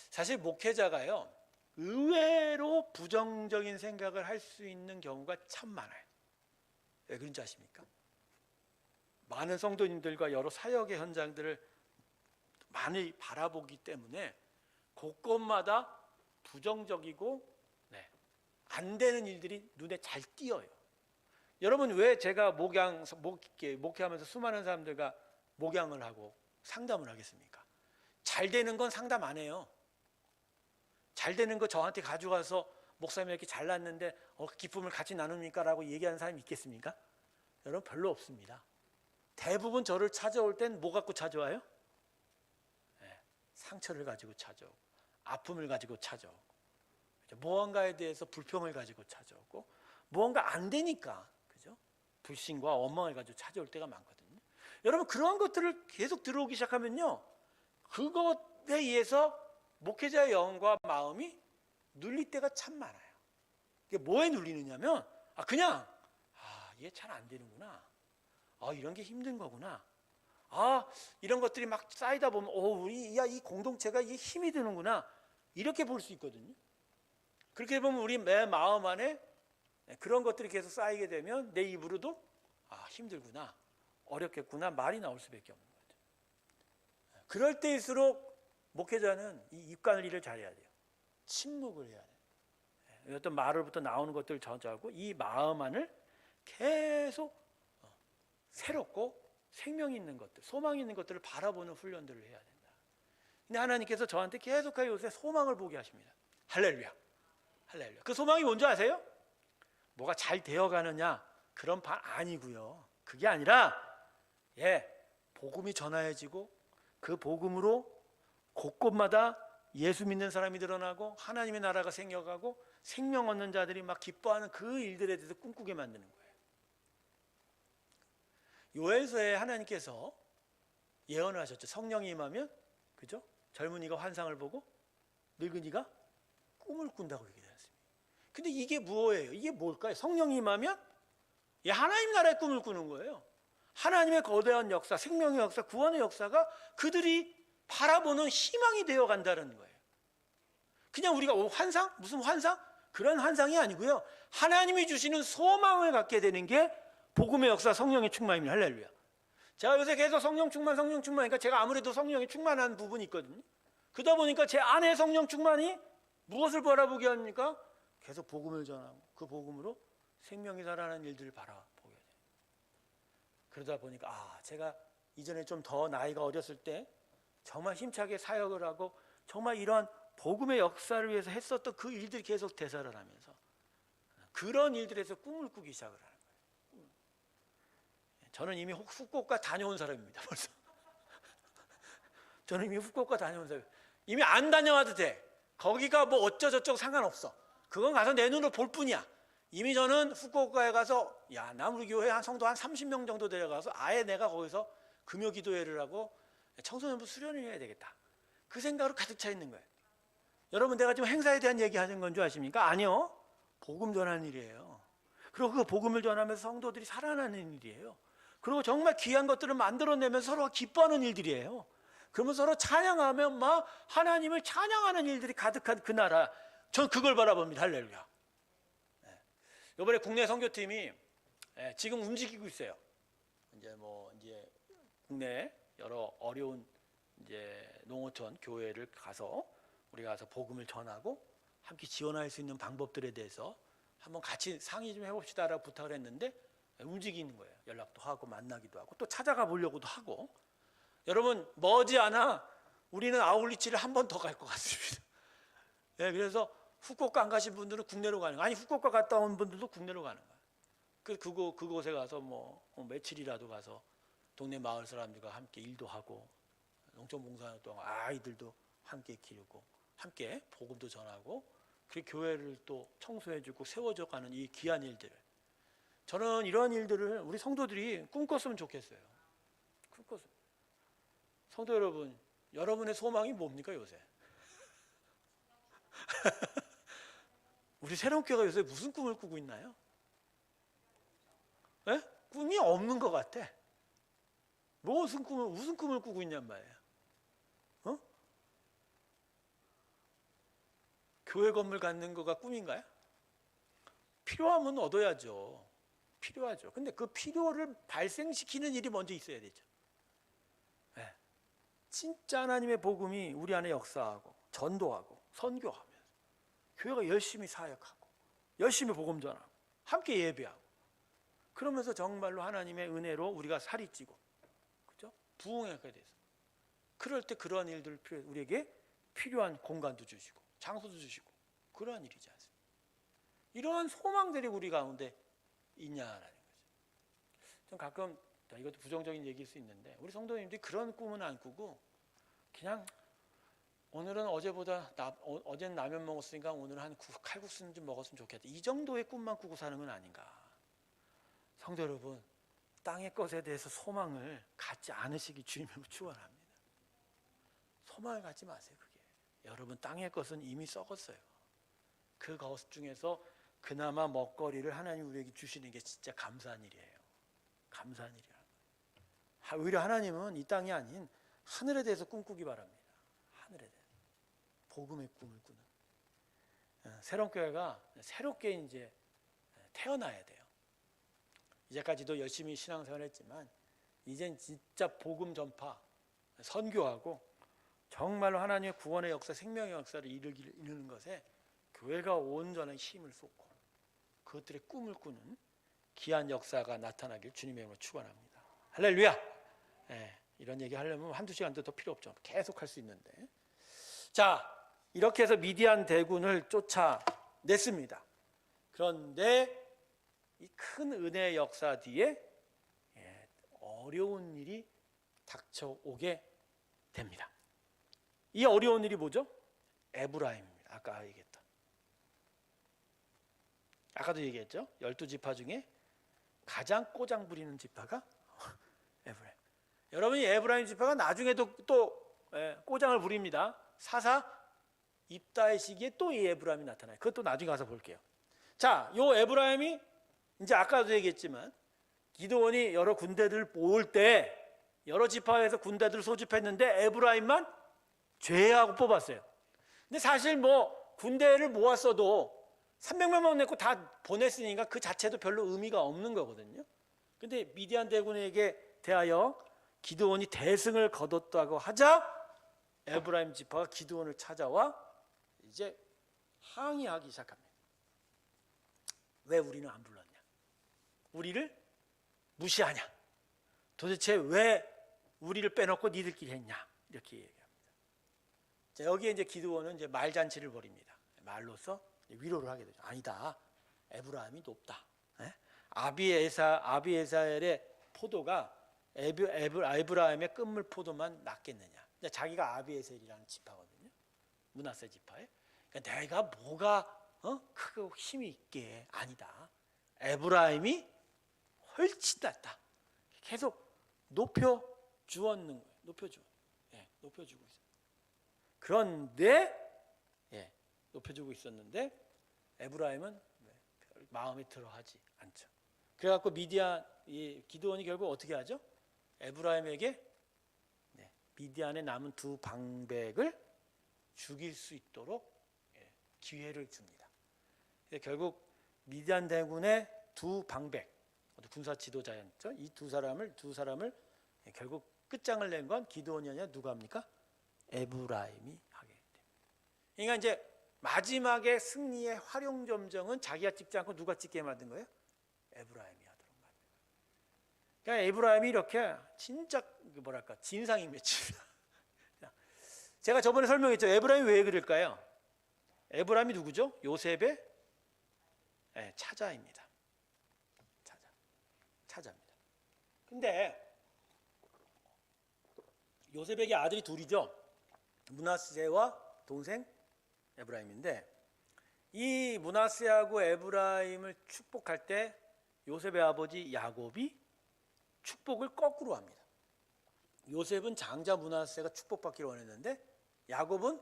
S1: 사실 목회자가요 의외로 부정적인 생각을 할 수 있는 경우가 참 많아요. 왜 그런지 아십니까? 많은 성도님들과 여러 사역의 현장들을 많이 바라보기 때문에 곳곳마다 부정적이고 안 되는 일들이 눈에 잘 띄어요. 여러분 왜 제가 목회하면서 수많은 사람들과 목양을 하고 상담을 하겠습니까? 잘 되는 건 상담 안 해요. 잘 되는 거 저한테 가져가서 목사님 이렇게 잘났는데 기쁨을 같이 나눕니까? 라고 얘기하는 사람이 있겠습니까? 여러분 별로 없습니다. 대부분 저를 찾아올 땐 뭐 갖고 찾아와요? 상처를 가지고 찾아오고 아픔을 가지고 찾아오고 무언가에 대해서 불평을 가지고 찾아오고 무언가 안 되니까 그죠? 불신과 원망을 가지고 찾아올 때가 많거든요. 여러분 그런 것들을 계속 들어오기 시작하면요, 그것에 의해서 목회자의 영과 마음이 눌릴 때가 참 많아요. 이게 뭐에 눌리느냐면 그냥 이게 잘 안 되는구나, 이런 게 힘든 거구나, 이런 것들이 막 쌓이다 보면 우리 이 공동체가 이게 힘이 드는구나, 이렇게 볼 수 있거든요. 그렇게 보면 우리 내 마음 안에 그런 것들이 계속 쌓이게 되면 내 입으로도 힘들구나, 어렵겠구나 말이 나올 수밖에 없는 거죠. 그럴 때일수록 목회자는 이 입 관리를 잘해야 돼요. 침묵을 해야 돼요. 어떤 말로부터 나오는 것들을 저자하고 이 마음 안을 계속 새롭고 생명 있는 것들, 소망 있는 것들을 바라보는 훈련들을 해야 된다. 근데 하나님께서 저한테 계속하여 요새 소망을 보게 하십니다. 할렐루야, 할렐루야. 그 소망이 뭔지 아세요? 뭐가 잘 되어가느냐 그런 반 아니고요. 그게 아니라 복음이 전하여지고 그 복음으로 곳곳마다 예수 믿는 사람이 늘어나고 하나님의 나라가 생겨가고 생명 얻는 자들이 막 기뻐하는 그 일들에 대해서 꿈꾸게 만드는 거예요. 요엘서에 하나님께서 예언을 하셨죠. 성령이 임하면, 그죠? 젊은이가 환상을 보고 늙은이가 꿈을 꾼다고 얘기를 했습니다. 근데 이게 뭐예요? 이게 뭘까요? 성령이 임하면 하나님 나라의 꿈을 꾸는 거예요. 하나님의 거대한 역사, 생명의 역사, 구원의 역사가 그들이 바라보는 희망이 되어 간다는 거예요. 그냥 우리가 환상? 무슨 환상? 그런 환상이 아니고요, 하나님이 주시는 소망을 갖게 되는 게 복음의 역사, 성령의 충만입니다. 할렐루야. 제가 요새 계속 성령 충만, 그러니까 제가 아무래도 성령이 충만한 부분이 있거든요. 그러다 보니까 제 안에 성령 충만이 무엇을 바라보게 합니까? 계속 복음을 전하고 그 복음으로 생명이 살아나는 일들을 바라보게 돼요. 그러다 보니까 제가 이전에 좀 더 나이가 어렸을 때 정말 힘차게 사역을 하고 정말 이러한 복음의 역사를 위해서 했었던 그 일들이 계속 되살아 나면서 그런 일들에서 꿈을 꾸기 시작을 하는 거예요. 저는 이미 후쿠오카 다녀온 사람입니다. 벌써. 저는 이미 후쿠오카 다녀온 사람이에요. 이미 안 다녀와도 돼. 거기가 뭐 어쩌저쩌고 상관없어. 그건 가서 내 눈으로 볼 뿐이야. 이미 저는 후쿠오카에 가서 나무리 교회 한 성도 한 30명 정도 데려가서 아예 내가 거기서 금요 기도회를 하고 청소년부 수련을 해야 되겠다, 그 생각으로 가득 차 있는 거예요. 여러분, 내가 지금 행사에 대한 얘기 하는 건 줄 아십니까? 아니요, 복음 전하는 일이에요. 그리고 그 복음을 전하면서 성도들이 살아나는 일이에요. 그리고 정말 귀한 것들을 만들어내면서 서로 기뻐하는 일들이에요. 그러면 서로 찬양하며 막 하나님을 찬양하는 일들이 가득한 그 나라, 전 그걸 바라봅니다. 할렐루야. 이번에 국내 선교팀이 지금 움직이고 있어요. 이제 국내 여러 어려운 농어촌 교회를 가서 우리가 가서 복음을 전하고 함께 지원할 수 있는 방법들에 대해서 한번 같이 상의 좀 해봅시다라고 부탁을 했는데 움직이는 거예요. 연락도 하고 만나기도 하고 또 찾아가 보려고도 하고. 여러분, 머지않아 우리는 아울리치를 한 번 더 갈 것 같습니다. 그래서 후쿠오카 안 가신 분들은 국내로 가는 거예요. 후쿠오카 갔다 온 분들도 국내로 가는 거예요. 그곳에 가서 며칠이라도 가서 동네 마을 사람들과 함께 일도 하고 농촌 봉사도 하고 아이들도 함께 기르고 함께 복음도 전하고 그리고 교회를 또 청소해주고 세워져 가는 이 귀한 일들을, 저는 이러한 일들을 우리 성도들이 꿈꿨으면 좋겠어요. 꿈꿨으면. 성도 여러분, 여러분의 소망이 뭡니까 요새? 우리 새롬교회가 요새 무슨 꿈을 꾸고 있나요? 꿈이 없는 것 같아. 무슨 꿈을 꾸고 있냔 말이에요. 교회 건물 갖는 거가 꿈인가요? 필요하면 얻어야죠. 필요하죠. 근데 그 필요를 발생시키는 일이 먼저 있어야 되죠. 진짜 하나님의 복음이 우리 안에 역사하고 전도하고 선교하면서 교회가 열심히 사역하고 열심히 복음 전하고 함께 예배하고 그러면서 정말로 하나님의 은혜로 우리가 살이 찌고, 그죠? 부흥하게 돼서 그럴 때 그러한 일들 우리에게 필요한 공간도 주시고 장소도 주시고 그러한 일이지 않습니까? 이러한 소망들이 우리 가운데 있냐라는 거죠. 좀 가끔 이것도 부정적인 얘기일 수 있는데 우리 성도님들이 그런 꿈은 안 꾸고 그냥 오늘은 어제는 라면 먹었으니까 오늘은 한 칼국수는 좀 먹었으면 좋겠다, 이 정도의 꿈만 꾸고 사는 건 아닌가. 성도 여러분, 땅의 것에 대해서 소망을 갖지 않으시기 주님을 축원합니다. 소망을 갖지 마세요. 그게 여러분 땅의 것은 이미 썩었어요. 그 것 중에서 그나마 먹거리를 하나님 우리에게 주시는 게 진짜 감사한 일이에요. 감사한 일이야. 오히려 하나님은 이 땅이 아닌 하늘에 대해서 꿈꾸기 바랍니다. 하늘에 대해서 복음의 꿈을 꾸는 새롬교회가 새롭게 이제 태어나야 돼요. 이제까지도 열심히 신앙생활했지만 이젠 진짜 복음 전파, 선교하고 정말로 하나님의 구원의 역사, 생명의 역사를 이루는 것에 교회가 온전한 힘을 쏟고 그것들의 꿈을 꾸는 귀한 역사가 나타나길 주님의 이름으로 축원합니다. 할렐루야. 이런 얘기 하려면 한두 시간도 더 필요 없죠. 계속 할 수 있는데. 자, 이렇게 해서 미디안 대군을 쫓아냈습니다. 그런데 이 큰 은혜의 역사 뒤에 어려운 일이 닥쳐오게 됩니다. 이 어려운 일이 뭐죠? 에브라임입니다. 아까도 얘기했죠. 12지파 중에 가장 꼬장 부리는 지파가 에브라임. 여러분이 에브라임 지파가 나중에도 또 꼬장을 부립니다. 사사 입다의 시기에 또 이 에브라임이 나타나요. 그것도 나중에 가서 볼게요. 자, 요 에브라임이 이제 아까도 얘기했지만 기드온이 여러 군대들을 모을 때 여러 지파에서 군대들을 소집했는데 에브라임만 제외하고 뽑았어요. 근데 사실 뭐 군대를 모았어도 300명만 냈고 다 보냈으니까 그 자체도 별로 의미가 없는 거거든요. 근데 미디안 대군에게 대하여 기드온이 대승을 거뒀다고 하자 에브라임 지파가 기드온을 찾아와 이제 항의하기 시작합니다. 왜 우리는 안 불렀냐? 우리를 무시하냐? 도대체 왜 우리를 빼놓고 니들끼리 했냐? 이렇게 얘기합니다. 자, 여기에 이제 기드온은 이제 말잔치를 벌입니다. 말로써 위로를 하게 되죠. 아니다. 에브라임이 높다. 아비에사엘의 포도가 에브라임의 끝물 포도만 낫겠느냐. 자기가 아비에셀이라는 지파거든요. 므낫세 지파에. 그러니까 내가 뭐가 크고 힘이 있게 아니다. 에브라임이 훨씬 낫다. 계속 높여주었는 거예요. 높여주고 있어요. 그런데 높여주고 있었는데 에브라임은 마음에 들어하지 않죠. 그래갖고 기드온이 결국 어떻게 하죠? 에브라임에게 미디안에 남은 두 방백을 죽일 수 있도록 기회를 줍니다. 결국 미디안 대군의 두 방백, 군사 지도자였죠. 이 두 사람을 결국 끝장을 낸 건 기드온이 아니라 누가 합니까? 에브라임이 하게 됩니다. 그러니까 이제 마지막에 승리의 활용점정은 자기가 찍지 않고 누가 찍게 만든 거예요? 에브라임이 하도록 만든 거예요. 그러니까 에브라임이 이렇게 진짜 진상입니다. 제가 저번에 설명했죠. 에브라임이 왜 그럴까요? 에브라임이 누구죠? 요셉의 차자입니다. 차자입니다. 근데 요셉에게 아들이 둘이죠. 므낫세와 동생 에브라임인데 이 므낫세하고 에브라임을 축복할 때 요셉의 아버지 야곱이 축복을 거꾸로 합니다. 요셉은 장자 므낫세가 축복받기를 원했는데 야곱은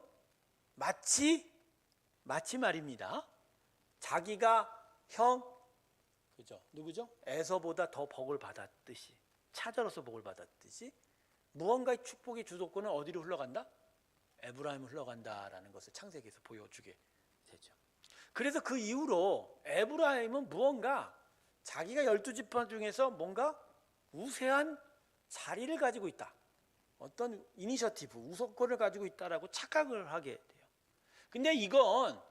S1: 마치 말입니다. 자기가 누구죠? 에서보다 더 복을 받았듯이, 차자로서 복을 받았듯이 무언가의 축복의 주도권은 어디로 흘러간다? 에브라임으로 흘러간다라는 것을 창세기에서 보여주게 되죠. 그래서 그 이후로 에브라임은 무언가 자기가 12지파 중에서 뭔가 우세한 자리를 가지고 있다. 어떤 이니셔티브, 우선권을 가지고 있다라고 착각을 하게 돼요. 근데 이건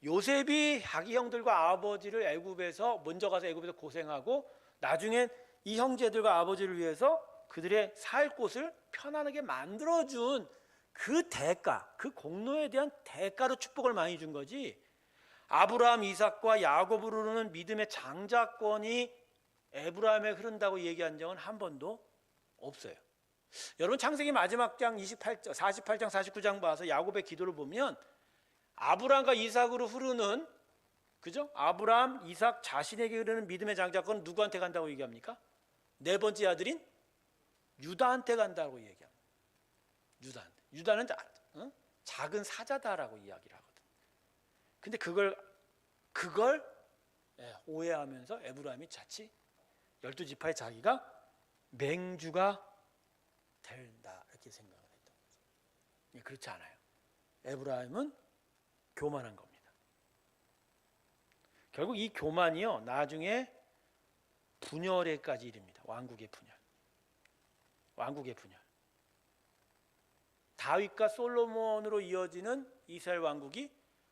S1: 요셉이 자기 형들과 아버지를 애굽에서 먼저 가서 애굽에서 고생하고 나중엔 이 형제들과 아버지를 위해서 그들의 살 곳을 편안하게 만들어준 그 대가, 그 공로에 대한 대가로 축복을 많이 준 거지. 아브라함, 이삭과 야곱을 흐르는 믿음의 장자권이 에브라임에 흐른다고 얘기한 적은 한 번도 없어요. 여러분 창세기 마지막 장 48장, 48장, 49장 봐서 야곱의 기도를 보면 아브라함과 이삭으로 흐르는, 그죠? 아브라함, 이삭 자신에게 흐르는 믿음의 장자권은 누구한테 간다고 얘기합니까? 네 번째 아들인 유다한테 간다고 얘기합니다. 유다한테. 유다는 작은 사자다라고 이야기를 하거든. 근데 그걸 오해하면서 에브라임이 자칫 12지파의 자기가 맹주가 된다 이렇게 생각을 했던 거죠. 그렇지 않아요. 에브라임은 교만한 겁니다. 결국 이 교만이요 나중에 분열에까지 이릅니다. 왕국의 분열. 왕국의 분열. 다윗과 솔로몬으로 이어지는 이스라엘 왕국이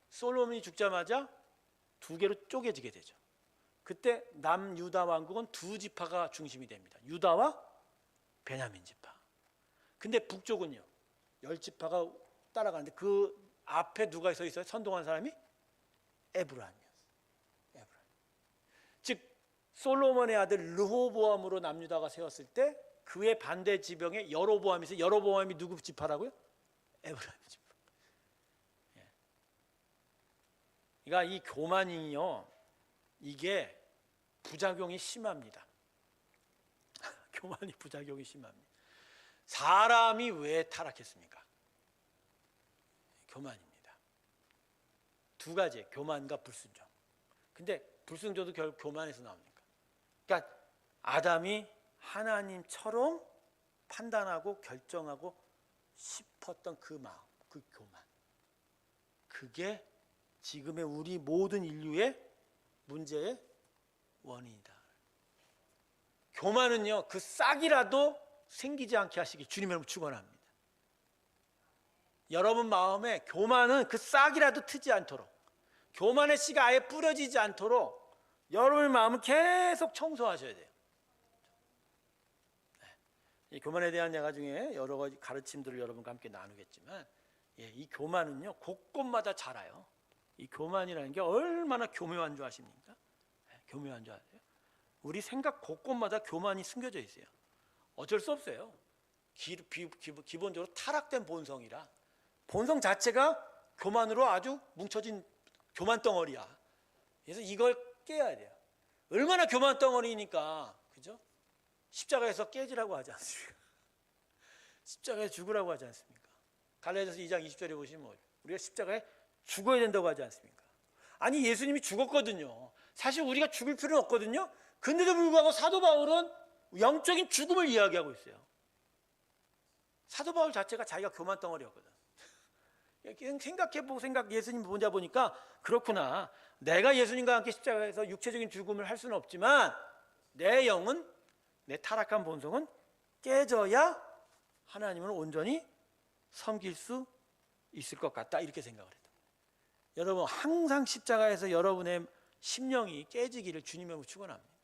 S1: 솔로몬이 죽자마자 두 개로 쪼개지게 되죠. 그때 남유다 왕국은 두 지파가 중심이 됩니다. 유다와 베냐민 지파. 근데 북쪽은요 10지파가 따라가는데 그 앞에 누가 서 있어요? 선동한 사람이 에브라임이었어요. 에브라임. 즉 솔로몬의 아들 르호보암으로 남유다가 세웠을 때 그의 반대 지병에 여로보암이 있어요. 여로보암이 누구 지파라고요? 에브라임 지파. 그러니까 이 교만이요 이게 부작용이 심합니다. 교만이 부작용이 심합니다. 사람이 왜 타락했습니까? 교만입니다. 두 가지, 교만과 불순종. 근데 불순종도 결국 교만에서 나옵니까? 그러니까 아담이 하나님처럼 판단하고 결정하고 싶었던 그 마음, 그 교만. 그게 지금의 우리 모든 인류의 문제의 원인이다. 교만은요 그 싹이라도 생기지 않게 하시기 주님의 이름으로 축원합니다. 여러분 마음에 교만은 그 싹이라도 트지 않도록, 교만의 씨가 아예 뿌려지지 않도록 여러분의 마음을 계속 청소하셔야 돼요. 이 교만에 대한 예가 중에 여러 가지 가르침들을 여러분과 함께 나누겠지만 이 교만은요 곳곳마다 자라요. 이 교만이라는 게 얼마나 교묘한 줄 아십니까? 교묘한 줄 아세요? 우리 생각 곳곳마다 교만이 숨겨져 있어요. 어쩔 수 없어요. 기본적으로 타락된 본성이라 본성 자체가 교만으로 아주 뭉쳐진 교만 덩어리야. 그래서 이걸 깨야 돼요. 얼마나 교만 덩어리니까, 그죠? 십자가에서 깨지라고 하지 않습니까? 십자가에 죽으라고 하지 않습니까? 갈라디아서 2장 20절에 보시면 우리가 십자가에 죽어야 된다고 하지 않습니까? 아니 예수님이 죽었거든요. 사실 우리가 죽을 필요는 없거든요. 근데도 불구하고 사도 바울은 영적인 죽음을 이야기하고 있어요. 사도 바울 자체가 자기가 교만 덩어리였거든. 생각해보고 예수님 보자 보니까 그렇구나. 내가 예수님과 함께 십자가에서 육체적인 죽음을 할 수는 없지만 내 영은, 내 타락한 본성은 깨져야 하나님을 온전히 섬길 수 있을 것 같다. 이렇게 생각을 했다. 여러분 항상 십자가에서 여러분의 심령이 깨지기를 주님의 이름으로 축원합니다.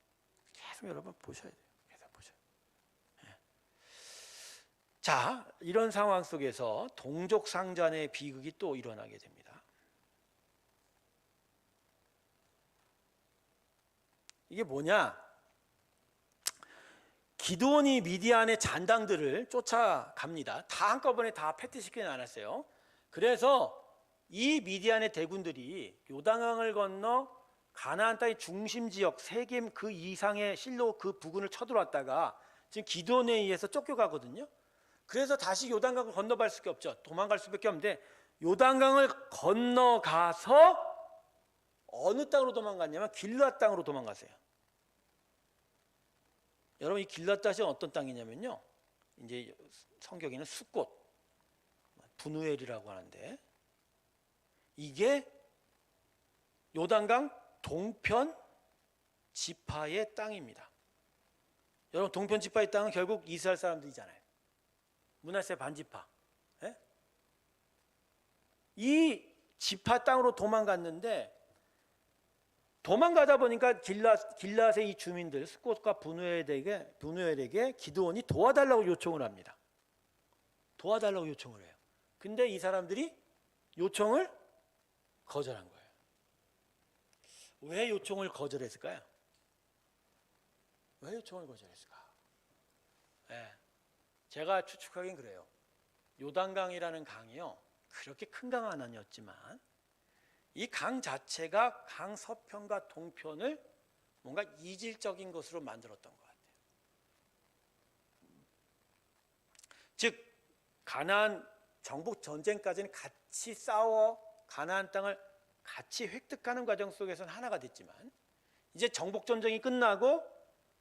S1: 계속 여러분 보셔야 돼요. 계속 보셔야 돼요. 자, 이런 상황 속에서 동족상잔의 비극이 또 일어나게 됩니다. 이게 뭐냐? 기드온이 미디안의 잔당들을 쫓아갑니다. 다 한꺼번에 다 패퇴시키진 않았어요. 그래서 이 미디안의 대군들이 요단강을 건너 가나안 땅의 중심 지역 세겜 그 이상의 실로 그 부근을 쳐들어왔다가 지금 기드온에 의해서 쫓겨가거든요. 그래서 다시 요단강을 건너갈 수밖에 없죠. 도망갈 수밖에 없는데 요단강을 건너가서 어느 땅으로 도망갔냐면 길앗 땅으로 도망가세요. 여러분 이 길앗 땅이 어떤 땅이냐면요. 이제 성경에는 숫꽃, 분우엘이라고 하는데 이게 요단강 동편 지파의 땅입니다. 여러분 동편 지파의 땅은 결국 이스라엘 사람들이잖아요. 므낫세 반지파. 예? 이 지파 땅으로 도망갔는데 도망가다 보니까 길앗의 이 주민들 숫꽃과 분우엘에게 기드온이 도와달라고 요청을 합니다. 도와달라고 요청을 해요. 근데 이 사람들이 요청을 거절한 거예요. 왜 요청을 거절했을까요? 왜 요청을 거절했을까? 네, 제가 추측하긴 그래요. 요단강이라는 강이요 그렇게 큰 강은 아니었지만 이 강 자체가 강 서편과 동편을 뭔가 이질적인 것으로 만들었던 것 같아요. 즉 가나안 정복 전쟁까지는 같이 싸워 가나안 땅을 같이 획득하는 과정 속에서는 하나가 됐지만 이제 정복 전쟁이 끝나고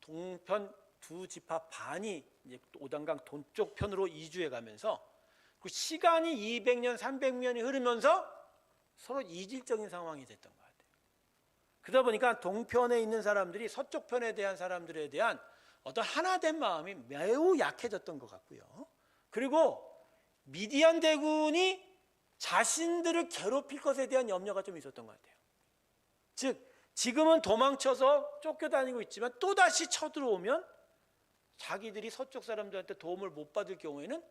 S1: 동편 두 지파 반이 이제 오단강 동쪽 편으로 이주해 가면서 그 시간이 200년, 300년이 흐르면서 서로 이질적인 상황이 됐던 것 같아요. 그러다 보니까 동편에 있는 사람들이 서쪽 편에 대한 사람들에 대한 어떤 하나된 마음이 매우 약해졌던 것 같고요. 그리고 미디안 대군이 자신들을 괴롭힐 것에 대한 염려가 좀 있었던 것 같아요. 즉 지금은 도망쳐서 쫓겨다니고 있지만 또다시 쳐들어오면 자기들이 서쪽 사람들한테 도움을 못 받을 경우에는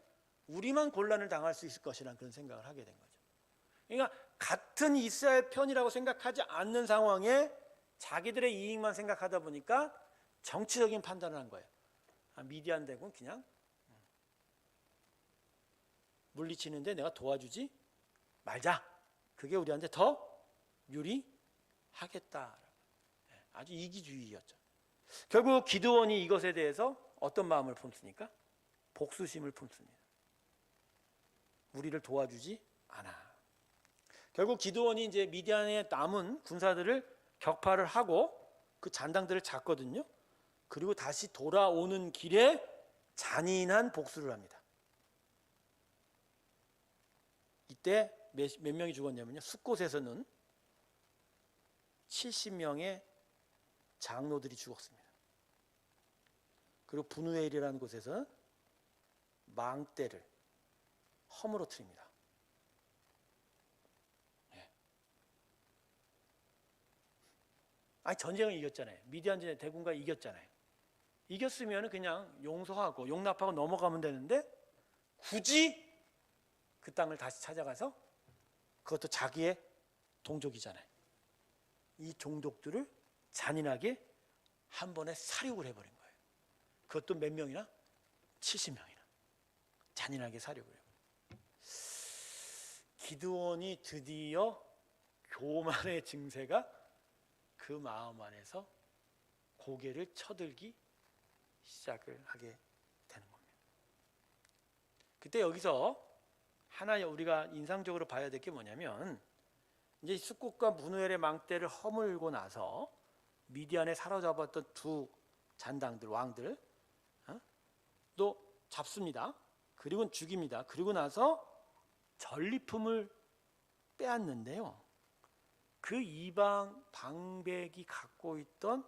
S1: 우리만 곤란을 당할 수 있을 것이라는 그런 생각을 하게 된 거죠. 그러니까 같은 이스라엘 편이라고 생각하지 않는 상황에 자기들의 이익만 생각하다 보니까 정치적인 판단을 한 거예요. 미디안 대군 그냥 물리치는데 내가 도와주지 말자. 그게 우리한테 더 유리하겠다. 아주 이기주의였죠. 결국 기드온이 이것에 대해서 어떤 마음을 품습니까? 복수심을 품습니다. 우리를 도와주지 않아. 결국 기드온이 이제 미디안에 남은 군사들을 격파를 하고 그 잔당들을 잡거든요. 그리고 다시 돌아오는 길에 잔인한 복수를 합니다. 이때 몇 명이 죽었냐면요. 숫곳에서는 70명의 장로들이 죽었습니다. 그리고 분우엘이라는 곳에서는 망대를 허물어뜨립니다. 아니 전쟁을 이겼잖아요. 미디안 대군과 이겼잖아요. 이겼으면 그냥 용서하고 용납하고 넘어가면 되는데 굳이 그 땅을 다시 찾아가서 그것도 자기의 동족이잖아요. 이 종족들을 잔인하게 한 번에 살육을 해버린 거예요. 그것도 몇 명이나? 70명이나 잔인하게 살육을 해버린. 기드온이 드디어 교만의 증세가 그 마음 안에서 고개를 쳐들기 시작을 하게 되는 겁니다. 그때 여기서 하나 우리가 인상적으로 봐야 될 게 뭐냐면 이제 숫곳과 분우엘의 망대를 허물고 나서 미디안에 사로잡았던 두 잔당들 왕들 또 잡습니다. 그리고 죽입니다. 그리고 나서 전리품을 빼앗는데요. 그 이방 방백이 갖고 있던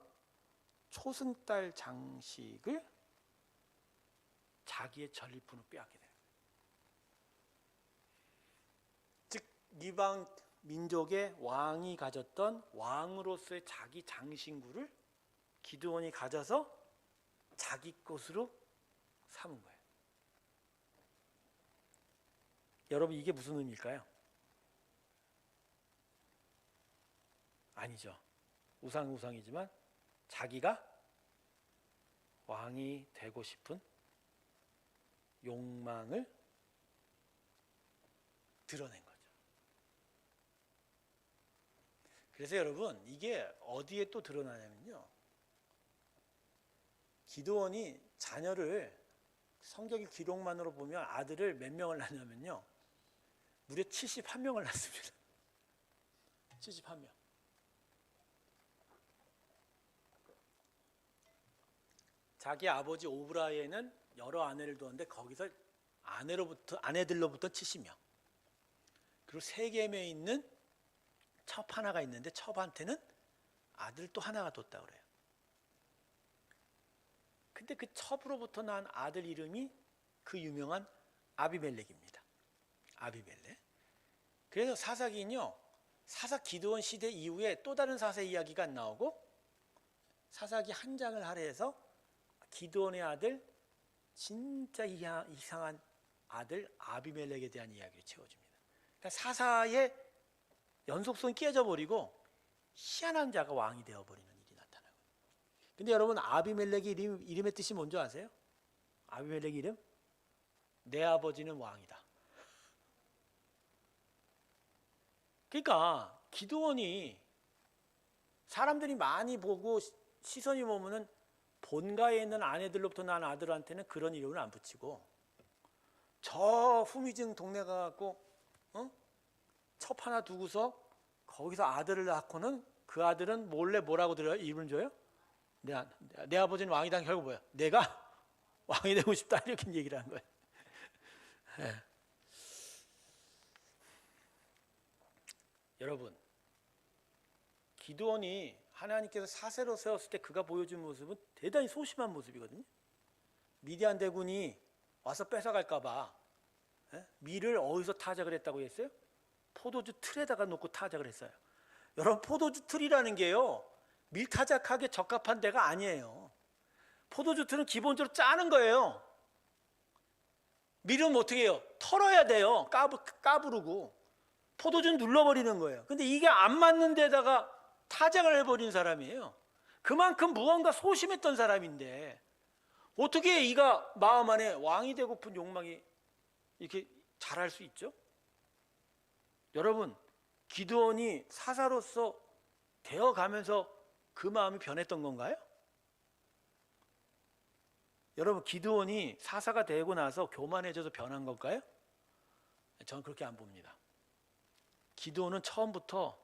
S1: 초승달 장식을 자기의 전리품으로 빼앗게 돼요. 즉 이방 민족의 왕이 가졌던 왕으로서의 자기 장신구를 기드온이 가져서 자기 것으로 삼은 거예요. 여러분 이게 무슨 의미일까요? 아니죠. 우상이지만 자기가 왕이 되고 싶은 욕망을 드러낸 거죠. 그래서 여러분 이게 어디에 또 드러나냐면요. 기드온이 자녀를 성경 기록만으로 보면 아들을 몇 명을 낳냐면요. 무려 71명을 낳습니다. 71명. 자기 아버지 오브라이에는 여러 아내를 두었는데 거기서 아내들로부터 70명. 그리고 세겜에 있는 첩 하나가 있는데 첩한테는 아들 또 하나가 뒀다 그래요. 근데 그 첩으로부터 난 아들 이름이 그 유명한 아비멜렉입니다. 아비멜렉. 그래서 사사기는요. 사사 기드온 시대 이후에 또 다른 사사 이야기가 안 나오고 사사기 한 장을 할애해서 기드온의 아들 진짜 이상한 아들 아비멜렉에 대한 이야기를 채워줍니다. 그러니까 사사의 연속성이 깨져버리고 희한한 자가 왕이 되어버리는 일이 나타나요. 근데 여러분 아비멜렉의 이름의 뜻이 뭔지 아세요? 아비멜렉 이름? 내 아버지는 왕이다. 그러니까 기드온이 사람들이 많이 보고 시선이 보면은 본가에 있는 아내들로부터 난 아들한테는 그런 이름을 안 붙이고 저 후미증 동네 가갖고 첩 하나 두고서 거기서 아들을 낳고는 그 아들은 몰래 뭐라고 들어요? 이름을 줘요? 내 아버지는 왕이다. 결국 뭐야? 내가 왕이 되고 싶다 이렇게 얘기를 한 거예요. 네. 여러분, 기드온이 하나님께서 사세로 세웠을 때 그가 보여준 모습은 대단히 소심한 모습이거든요. 미디안 대군이 와서 뺏어갈까 봐 밀을 어디서 타작을 했다고 했어요? 포도주 틀에다가 놓고 타작을 했어요. 여러분, 포도주 틀이라는 게요, 밀 타작하기에 적합한 데가 아니에요. 포도주 틀은 기본적으로 짜는 거예요. 밀은 어떻게 해요? 털어야 돼요. 까부르고. 포도주는 눌러버리는 거예요. 근데 이게 안 맞는 데다가 타작을 해버린 사람이에요. 그만큼 무언가 소심했던 사람인데 어떻게 이가 마음 안에 왕이 되고픈 욕망이 이렇게 자랄 수 있죠? 여러분, 기드온이 사사로서 되어가면서 그 마음이 변했던 건가요? 여러분, 기드온이 사사가 되고 나서 교만해져서 변한 걸까요? 저는 그렇게 안 봅니다. 기드온은 처음부터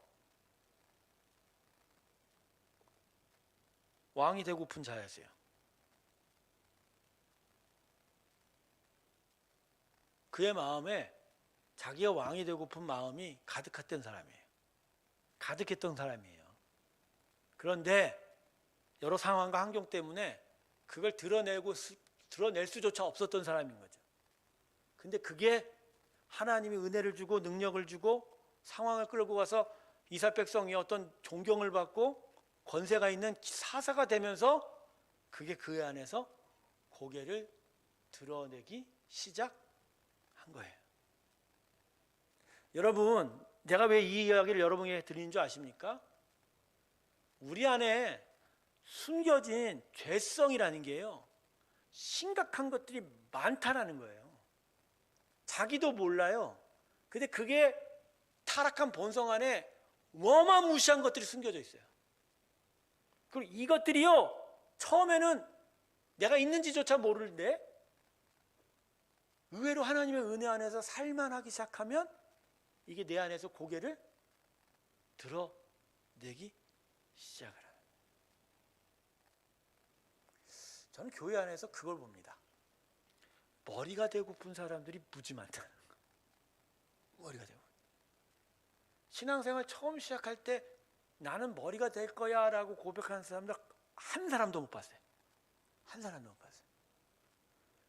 S1: 왕이 되고픈 자였어요. 그의 마음에 자기가 왕이 되고픈 마음이 가득했던 사람이에요. 가득했던 사람이에요. 그런데 여러 상황과 환경 때문에 그걸 드러낼 수조차 없었던 사람인 거죠. 근데 그게 하나님이 은혜를 주고 능력을 주고 상황을 끌고 가서 이스라엘 백성이 어떤 존경을 받고 권세가 있는 사사가 되면서 그게 그 안에서 고개를 드러내기 시작한 거예요. 여러분, 내가 왜 이 이야기를 여러분에게 드리는 줄 아십니까? 우리 안에 숨겨진 죄성이라는 게요, 심각한 것들이 많다라는 거예요. 자기도 몰라요. 근데 그게 타락한 본성 안에 어마무시한 것들이 숨겨져 있어요. 그리고 이것들이요, 처음에는 내가 있는지조차 모르는데 의외로 하나님의 은혜 안에서 살만하기 시작하면 이게 내 안에서 고개를 드러내기 시작을 합니다. 저는 교회 안에서 그걸 봅니다. 머리가 되고픈 사람들이 무지 많다는 거. 머리가 되고. 신앙생활 처음 시작할 때 나는 머리가 될 거야 라고 고백하는 사람들 한 사람도 못 봤어요. 한 사람도 못 봤어요.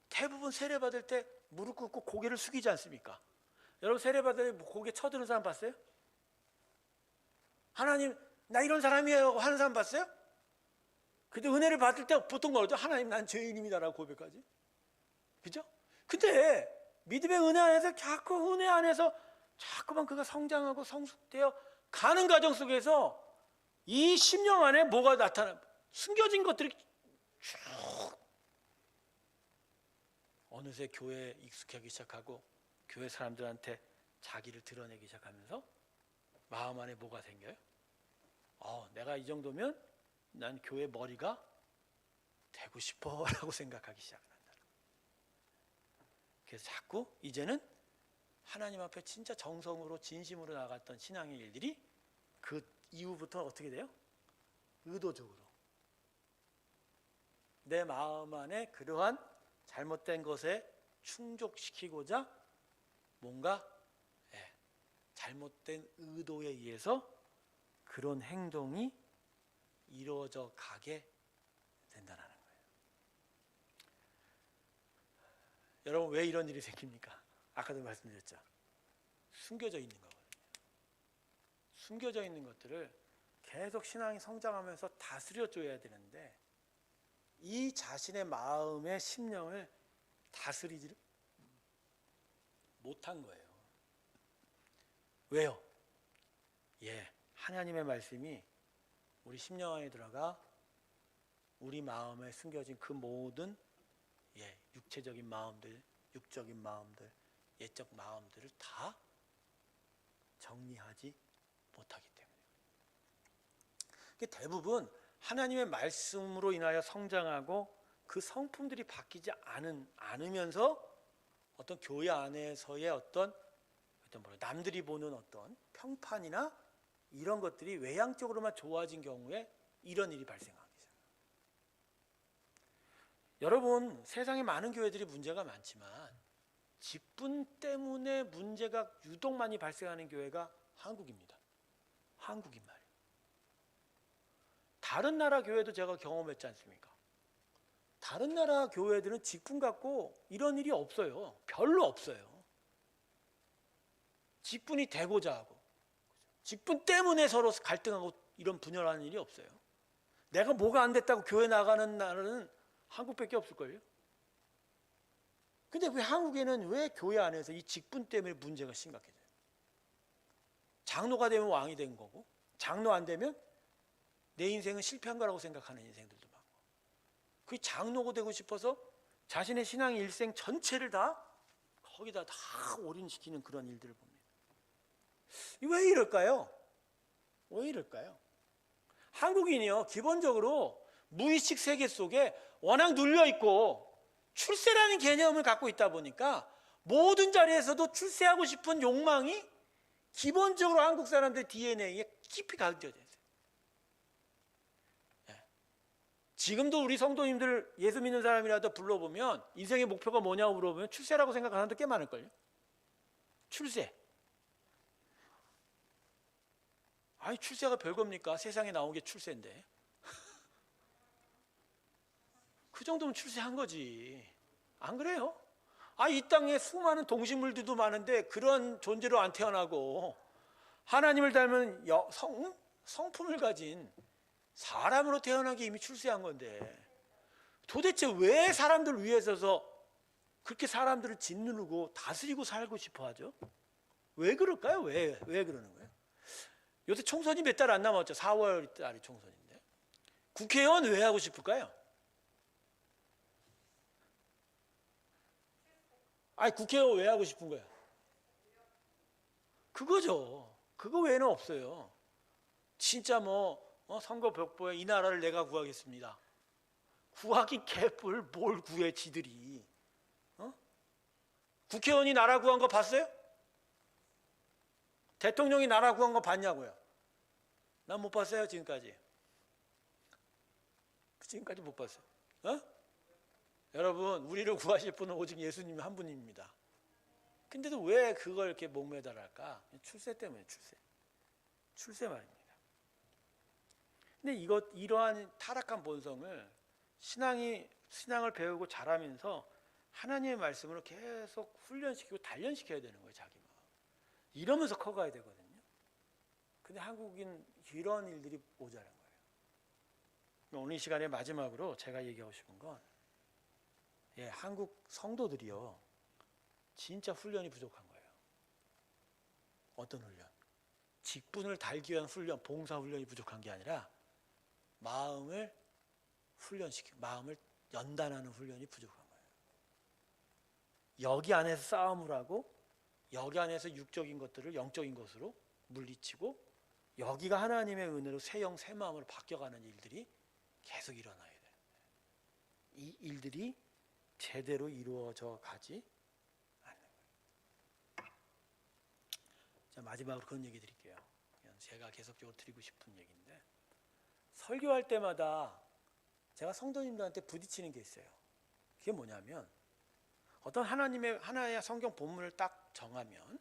S1: 대부분 세례받을 때 무릎 꿇고 고개를 숙이지 않습니까? 여러분, 세례받을 때 고개 쳐드는 사람 봤어요? 하나님, 나 이런 사람이에요 하는 사람 봤어요? 근데 은혜를 받을 때 보통 뭐죠? 하나님, 난 죄인입니다라고 고백하지. 그죠? 근데 믿음의 은혜 안에서 자꾸 은혜 안에서 자꾸만 그가 성장하고 성숙되어 가는 과정 속에서 이 심령 안에 뭐가 나타나? 숨겨진 것들이 쭉 어느새 교회에 익숙하기 시작하고 교회 사람들한테 자기를 드러내기 시작하면서 마음 안에 뭐가 생겨요? 내가 이 정도면 난 교회 머리가 되고 싶어 라고 생각하기 시작한다. 그래서 자꾸 이제는 하나님 앞에 진짜 정성으로 진심으로 나갔던 신앙의 일들이 그 이후부터 어떻게 돼요? 의도적으로 내 마음 안에 그러한 잘못된 것에 충족시키고자 뭔가 잘못된 의도에 의해서 그런 행동이 이루어져 가게 된다는 거예요. 여러분, 왜 이런 일이 생깁니까? 아까도 말씀드렸죠. 숨겨져 있는 거거든요. 숨겨져 있는 것들을 계속 신앙이 성장하면서 다스려줘야 되는데 이 자신의 마음의 심령을 다스리지 못한 거예요. 왜요? 하나님의 말씀이 우리 심령 안에 들어가 우리 마음에 숨겨진 그 모든 육체적인 마음들, 육적인 마음들, 예적 마음들을 다 정리하지 못하기 때문에. 대부분 하나님의 말씀으로 인하여 성장하고 그 성품들이 바뀌지 않으면서 어떤 교회 안에서의 어떤 남들이 보는 어떤 평판이나 이런 것들이 외향적으로만 좋아진 경우에 이런 일이 발생하게 돼요. 여러분, 세상에 많은 교회들이 문제가 많지만 직분 때문에 문제가 유독 많이 발생하는 교회가 한국입니다. 한국인 말이에요. 다른 나라 교회도 제가 경험했지 않습니까? 다른 나라 교회들은 직분 갖고 이런 일이 없어요. 별로 없어요. 직분이 되고자 하고 직분 때문에 서로 갈등하고 이런 분열하는 일이 없어요. 내가 뭐가 안 됐다고 교회 나가는 나라는 한국밖에 없을걸요. 근데 왜 한국에는 왜 교회 안에서 이 직분 때문에 문제가 심각해져요? 장로가 되면 왕이 된 거고 장로 안 되면 내 인생은 실패한 거라고 생각하는 인생들도 많고, 그 장로가 되고 싶어서 자신의 신앙 일생 전체를 다 거기다 다 올인시키는 그런 일들을 봅니다. 왜 이럴까요? 왜 이럴까요? 한국인이요, 기본적으로 무의식 세계 속에 워낙 눌려 있고 출세라는 개념을 갖고 있다 보니까 모든 자리에서도 출세하고 싶은 욕망이 기본적으로 한국 사람들 DNA에 깊이 가득 있어요. 지금도 우리 성도님들 예수 믿는 사람이라도 불러보면 인생의 목표가 뭐냐고 물어보면 출세라고 생각하는 사람도 꽤 많을걸요. 출세. 아니, 출세가 별겁니까? 세상에 나온 게 출세인데. 그 정도면 출세한 거지. 안 그래요? 이 땅에 수많은 동식물들도 많은데 그런 존재로 안 태어나고 하나님을 닮은 성품을 가진 사람으로 태어난 게 이미 출세한 건데, 도대체 왜 사람들 위에 서서 그렇게 사람들을 짓누르고 다스리고 살고 싶어 하죠? 왜 그럴까요? 왜 그러는 거예요? 요새 총선이 몇 달 안 남았죠. 4월 달이 총선인데 국회의원 왜 하고 싶을까요? 국회의원 왜 하고 싶은 거야? 그거죠. 그거 외에는 없어요. 진짜 선거 벽보에 이 나라를 내가 구하겠습니다. 구하기 개뿔, 뭘 구해 지들이. 국회의원이 나라 구한 거 봤어요? 대통령이 나라 구한 거 봤냐고요? 난 못 봤어요. 지금까지 못 봤어요. 여러분, 우리를 구하실 분은 오직 예수님 한 분입니다. 근데도 왜 그걸 이렇게 목매달할까? 출세 때문에. 출세 말입니다. 근데 이러한 타락한 본성을 신앙을 배우고 자라면서 하나님의 말씀으로 계속 훈련시키고 단련시켜야 되는 거예요. 자기 마음. 이러면서 커가야 되거든요. 근데 한국인 이런 일들이 모자란 거예요. 오늘 이 시간에 마지막으로 제가 얘기하고 싶은 건, 한국 성도들이요, 진짜 훈련이 부족한 거예요. 어떤 훈련? 직분을 달기 위한 훈련, 봉사 훈련이 부족한 게 아니라 마음을 훈련시키고 마음을 연단하는 훈련이 부족한 거예요. 여기 안에서 싸움을 하고 여기 안에서 육적인 것들을 영적인 것으로 물리치고 여기가 하나님의 은혜로 새 영, 새 마음으로 바뀌어가는 일들이 계속 일어나야 돼요. 이 일들이 제대로 이루어져 가지 않는 거예요. 자, 마지막으로 그런 얘기 드릴게요. 제가 계속적으로 드리고 싶은 얘기인데, 설교할 때마다 제가 성도님들한테 부딪히는 게 있어요. 그게 뭐냐면, 어떤 하나의 성경 본문을 딱 정하면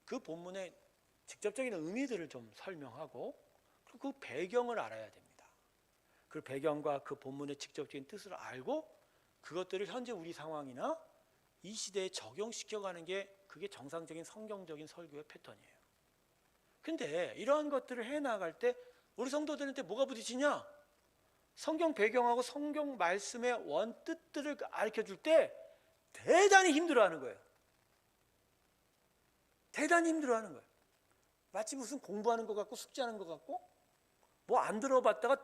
S1: 그 본문의 직접적인 의미들을 좀 설명하고, 그리고 그 배경을 알아야 됩니다. 그 배경과 그 본문의 직접적인 뜻을 알고 그것들을 현재 우리 상황이나 이 시대에 적용시켜가는 게, 그게 정상적인 성경적인 설교의 패턴이에요. 근데 이러한 것들을 해나갈 때 우리 성도들한테 뭐가 부딪히냐? 성경 배경하고 성경 말씀의 원뜻들을 가르쳐줄 때 대단히 힘들어하는 거예요. 대단히 힘들어하는 거예요. 마치 무슨 공부하는 것 같고 숙제하는 것 같고, 뭐 안 들어봤다가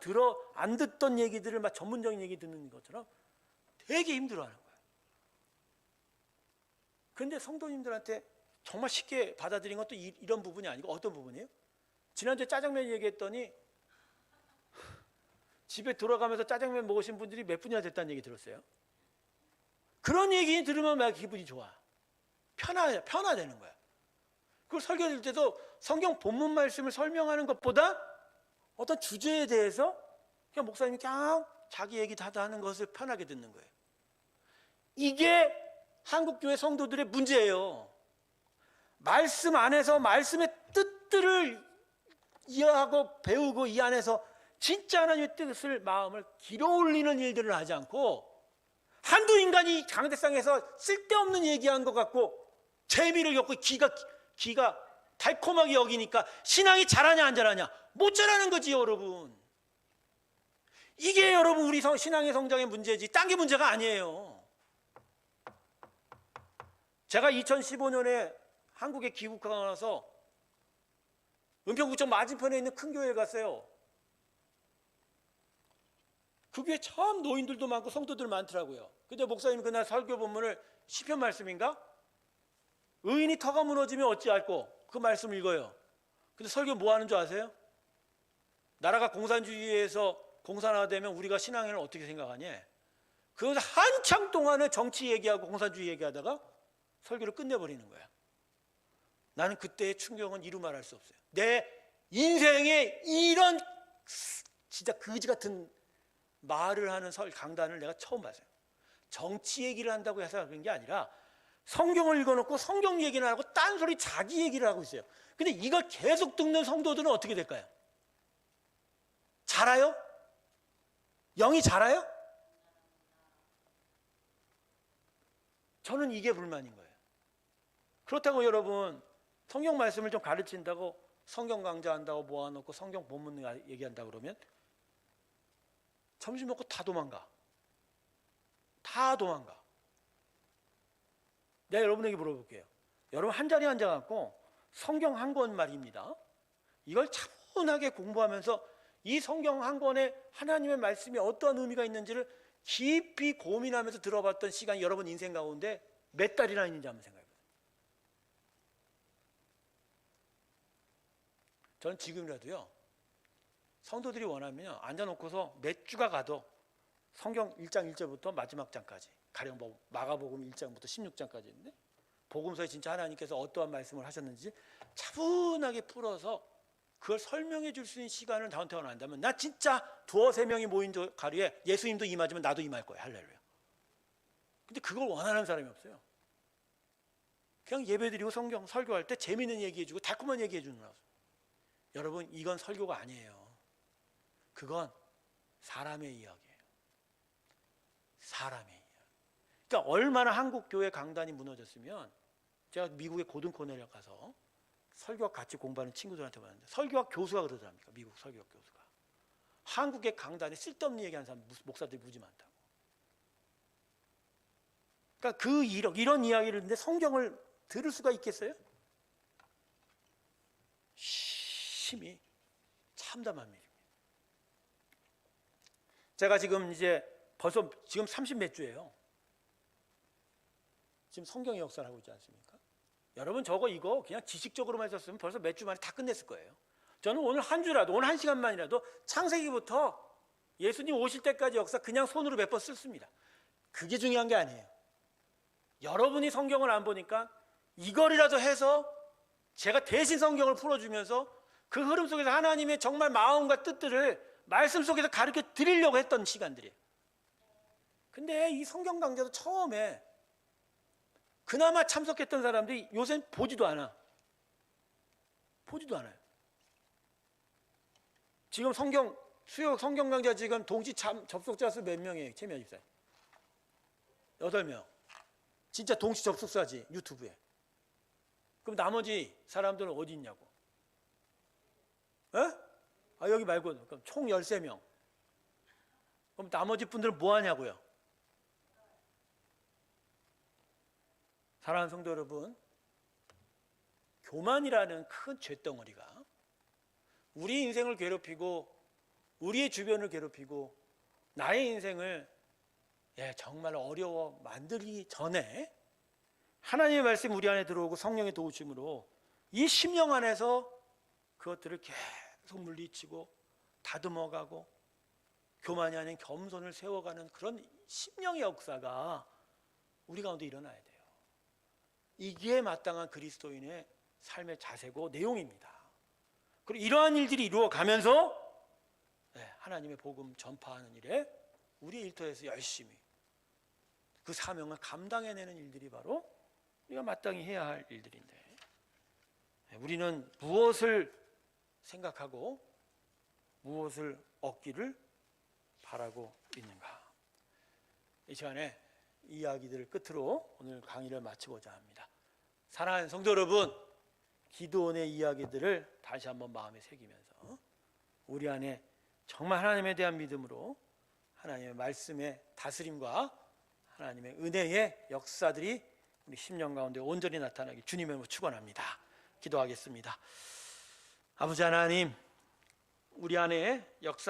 S1: 안 듣던 얘기들을 막 전문적인 얘기 듣는 것처럼 되게 힘들어하는 거예요. 그런데 성도님들한테 정말 쉽게 받아들인 것도 이런 부분이 아니고 어떤 부분이에요? 지난주에 짜장면 얘기했더니 집에 돌아가면서 짜장면 먹으신 분들이 몇 분이나 됐다는 얘기 들었어요. 그런 얘기 들으면 막 기분이 좋아. 편화되는 거야. 그걸 설교할 때도 성경 본문 말씀을 설명하는 것보다 어떤 주제에 대해서 그냥 목사님이 그냥 자기 얘기 다 하는 것을 편하게 듣는 거예요. 이게 한국교회 성도들의 문제예요. 말씀 안에서 말씀의 뜻들을 이해하고 배우고 이 안에서 진짜 하나님의 뜻을 마음을 길어올리는 일들을 하지 않고 한두 인간이 강대상에서 쓸데없는 얘기한 것 같고 재미를 겪고 기가 달콤하게 여기니까 신앙이 잘하냐 안 잘하냐? 못 잘하는 거지 여러분. 이게 여러분 우리 신앙의 성장의 문제지 딴 게 문제가 아니에요. 제가 2015년에 한국에 귀국하고 나서 은평구청 맞은편에 있는 큰 교회에 갔어요. 그 교회 참 노인들도 많고 성도들 많더라고요. 근데 목사님 그날 설교 본문을 시편 말씀인가? 의인이 터가 무너지면 어찌할꼬? 그 말씀을 읽어요. 근데 설교 뭐 하는 줄 아세요? 나라가 공산주의에서 공산화되면 우리가 신앙을 어떻게 생각하니? 그래서 한참 동안은 정치 얘기하고 공산주의 얘기하다가 설교를 끝내버리는 거야. 나는 그때의 충격은 이루 말할 수 없어요. 내 인생에 이런 진짜 거지 같은 말을 하는 강단을 내가 처음 봤어요. 정치 얘기를 한다고 해서 그런 게 아니라 성경을 읽어놓고 성경 얘기는 하고 딴소리 자기 얘기를 하고 있어요. 근데 이걸 계속 듣는 성도들은 어떻게 될까요? 자라요? 영이 자라요? 저는 이게 불만인 거예요. 그렇다고 여러분 성경 말씀을 좀 가르친다고 성경 강좌한다고 모아놓고 성경 본문 얘기한다고 그러면 점심 먹고 다 도망가. 다 도망가. 내가 여러분에게 물어볼게요. 여러분 한 자리에 앉아갖고 성경 한 권 말입니다. 이걸 차분하게 공부하면서 이 성경 한 권에 하나님의 말씀이 어떤 의미가 있는지를 깊이 고민하면서 들어봤던 시간이 여러분 인생 가운데 몇 달이나 있는지 한번 생각해보세요. 저는 지금이라도요. 성도들이 원하면 앉아놓고서 몇 주가 가도 성경 1장 1절부터 마지막 장까지 가령 마가복음 1장부터 16장까지 있는데 복음서에 진짜 하나님께서 어떠한 말씀을 하셨는지 차분하게 풀어서 그걸 설명해 줄 수 있는 시간을 나한테 원한다면 나 진짜 두어 세 명이 모인 자리에 예수님도 임하지만 나도 임할 거예요. 할렐루야. 근데 그걸 원하는 사람이 없어요. 그냥 예배드리고 성경 설교할 때 재미있는 얘기해주고 달콤한 얘기해주는 거라서. 여러분 이건 설교가 아니에요. 그건 사람의 이야기예요. 사람의 이야기. 그러니까 얼마나 한국 교회 강단이 무너졌으면 제가 미국의 고등코 내려가서 설교학 같이 공부하는 친구들한테 봤는데 설교학 교수가 그러더랍니까? 미국 설교학 교수가. 한국의 강단에 쓸데없는 얘기하는 사람 목사들이 무지 많다고. 그러니까 이런 이야기를 듣는데 성경을 들을 수가 있겠어요? 심히 참담한 일입니다. 제가 지금 벌써 지금 30 몇 주예요. 지금 성경의 역사를 하고 있지 않습니까? 여러분 이거 그냥 지식적으로만 했었으면 벌써 몇 주 만에 다 끝냈을 거예요. 저는 오늘 한 주라도 오늘 한 시간만이라도 창세기부터 예수님 오실 때까지 역사 그냥 손으로 몇 번 썼습니다. 그게 중요한 게 아니에요. 여러분이 성경을 안 보니까 이거리라도 해서 제가 대신 성경을 풀어주면서 그 흐름 속에서 하나님의 정말 마음과 뜻들을 말씀 속에서 가르쳐 드리려고 했던 시간들이에요. 근데 이 성경 강좌도 처음에 그나마 참석했던 사람들이 요새는 보지도 않아. 보지도 않아요. 지금 수요 성경 강좌 지금 동시 접속자 수 몇 명이에요? 최미아 집사님? 8명. 진짜 동시 접속자지 유튜브에. 그럼 나머지 사람들은 어디 있냐고? 에? 여기 말고 그럼 총 13명. 그럼 나머지 분들은 뭐 하냐고요? 사랑하는 성도 여러분, 교만이라는 큰 죄덩어리가 우리 인생을 괴롭히고 우리의 주변을 괴롭히고 나의 인생을 정말 어려워 만들기 전에 하나님의 말씀이 우리 안에 들어오고 성령의 도우심으로 이 심령 안에서 그것들을 계속 물리치고 다듬어가고 교만이 아닌 겸손을 세워가는 그런 심령의 역사가 우리 가운데 일어나야 돼요. 이기에 마땅한 그리스도인의 삶의 자세고 내용입니다. 그리고 이러한 일들이 이루어가면서 하나님의 복음 전파하는 일에 우리 일터에서 열심히 그 사명을 감당해내는 일들이 바로 우리가 마땅히 해야 할 일들인데, 우리는 무엇을 생각하고 무엇을 얻기를 바라고 있는가? 이 시간에 이 이야기들을 끝으로 오늘 강의를 마치고자 합니다. 사랑하는 성도 여러분, 기드온의 이야기들을 다시 한번 마음에 새기면서 우리 안에 정말 하나님에 대한 믿음으로 하나님의 말씀의 다스림과 하나님의 은혜의 역사들이 우리 심령 가운데 온전히 나타나기 주님의 이름으로 축원합니다. 기도하겠습니다. 아버지 하나님, 우리 안에 역사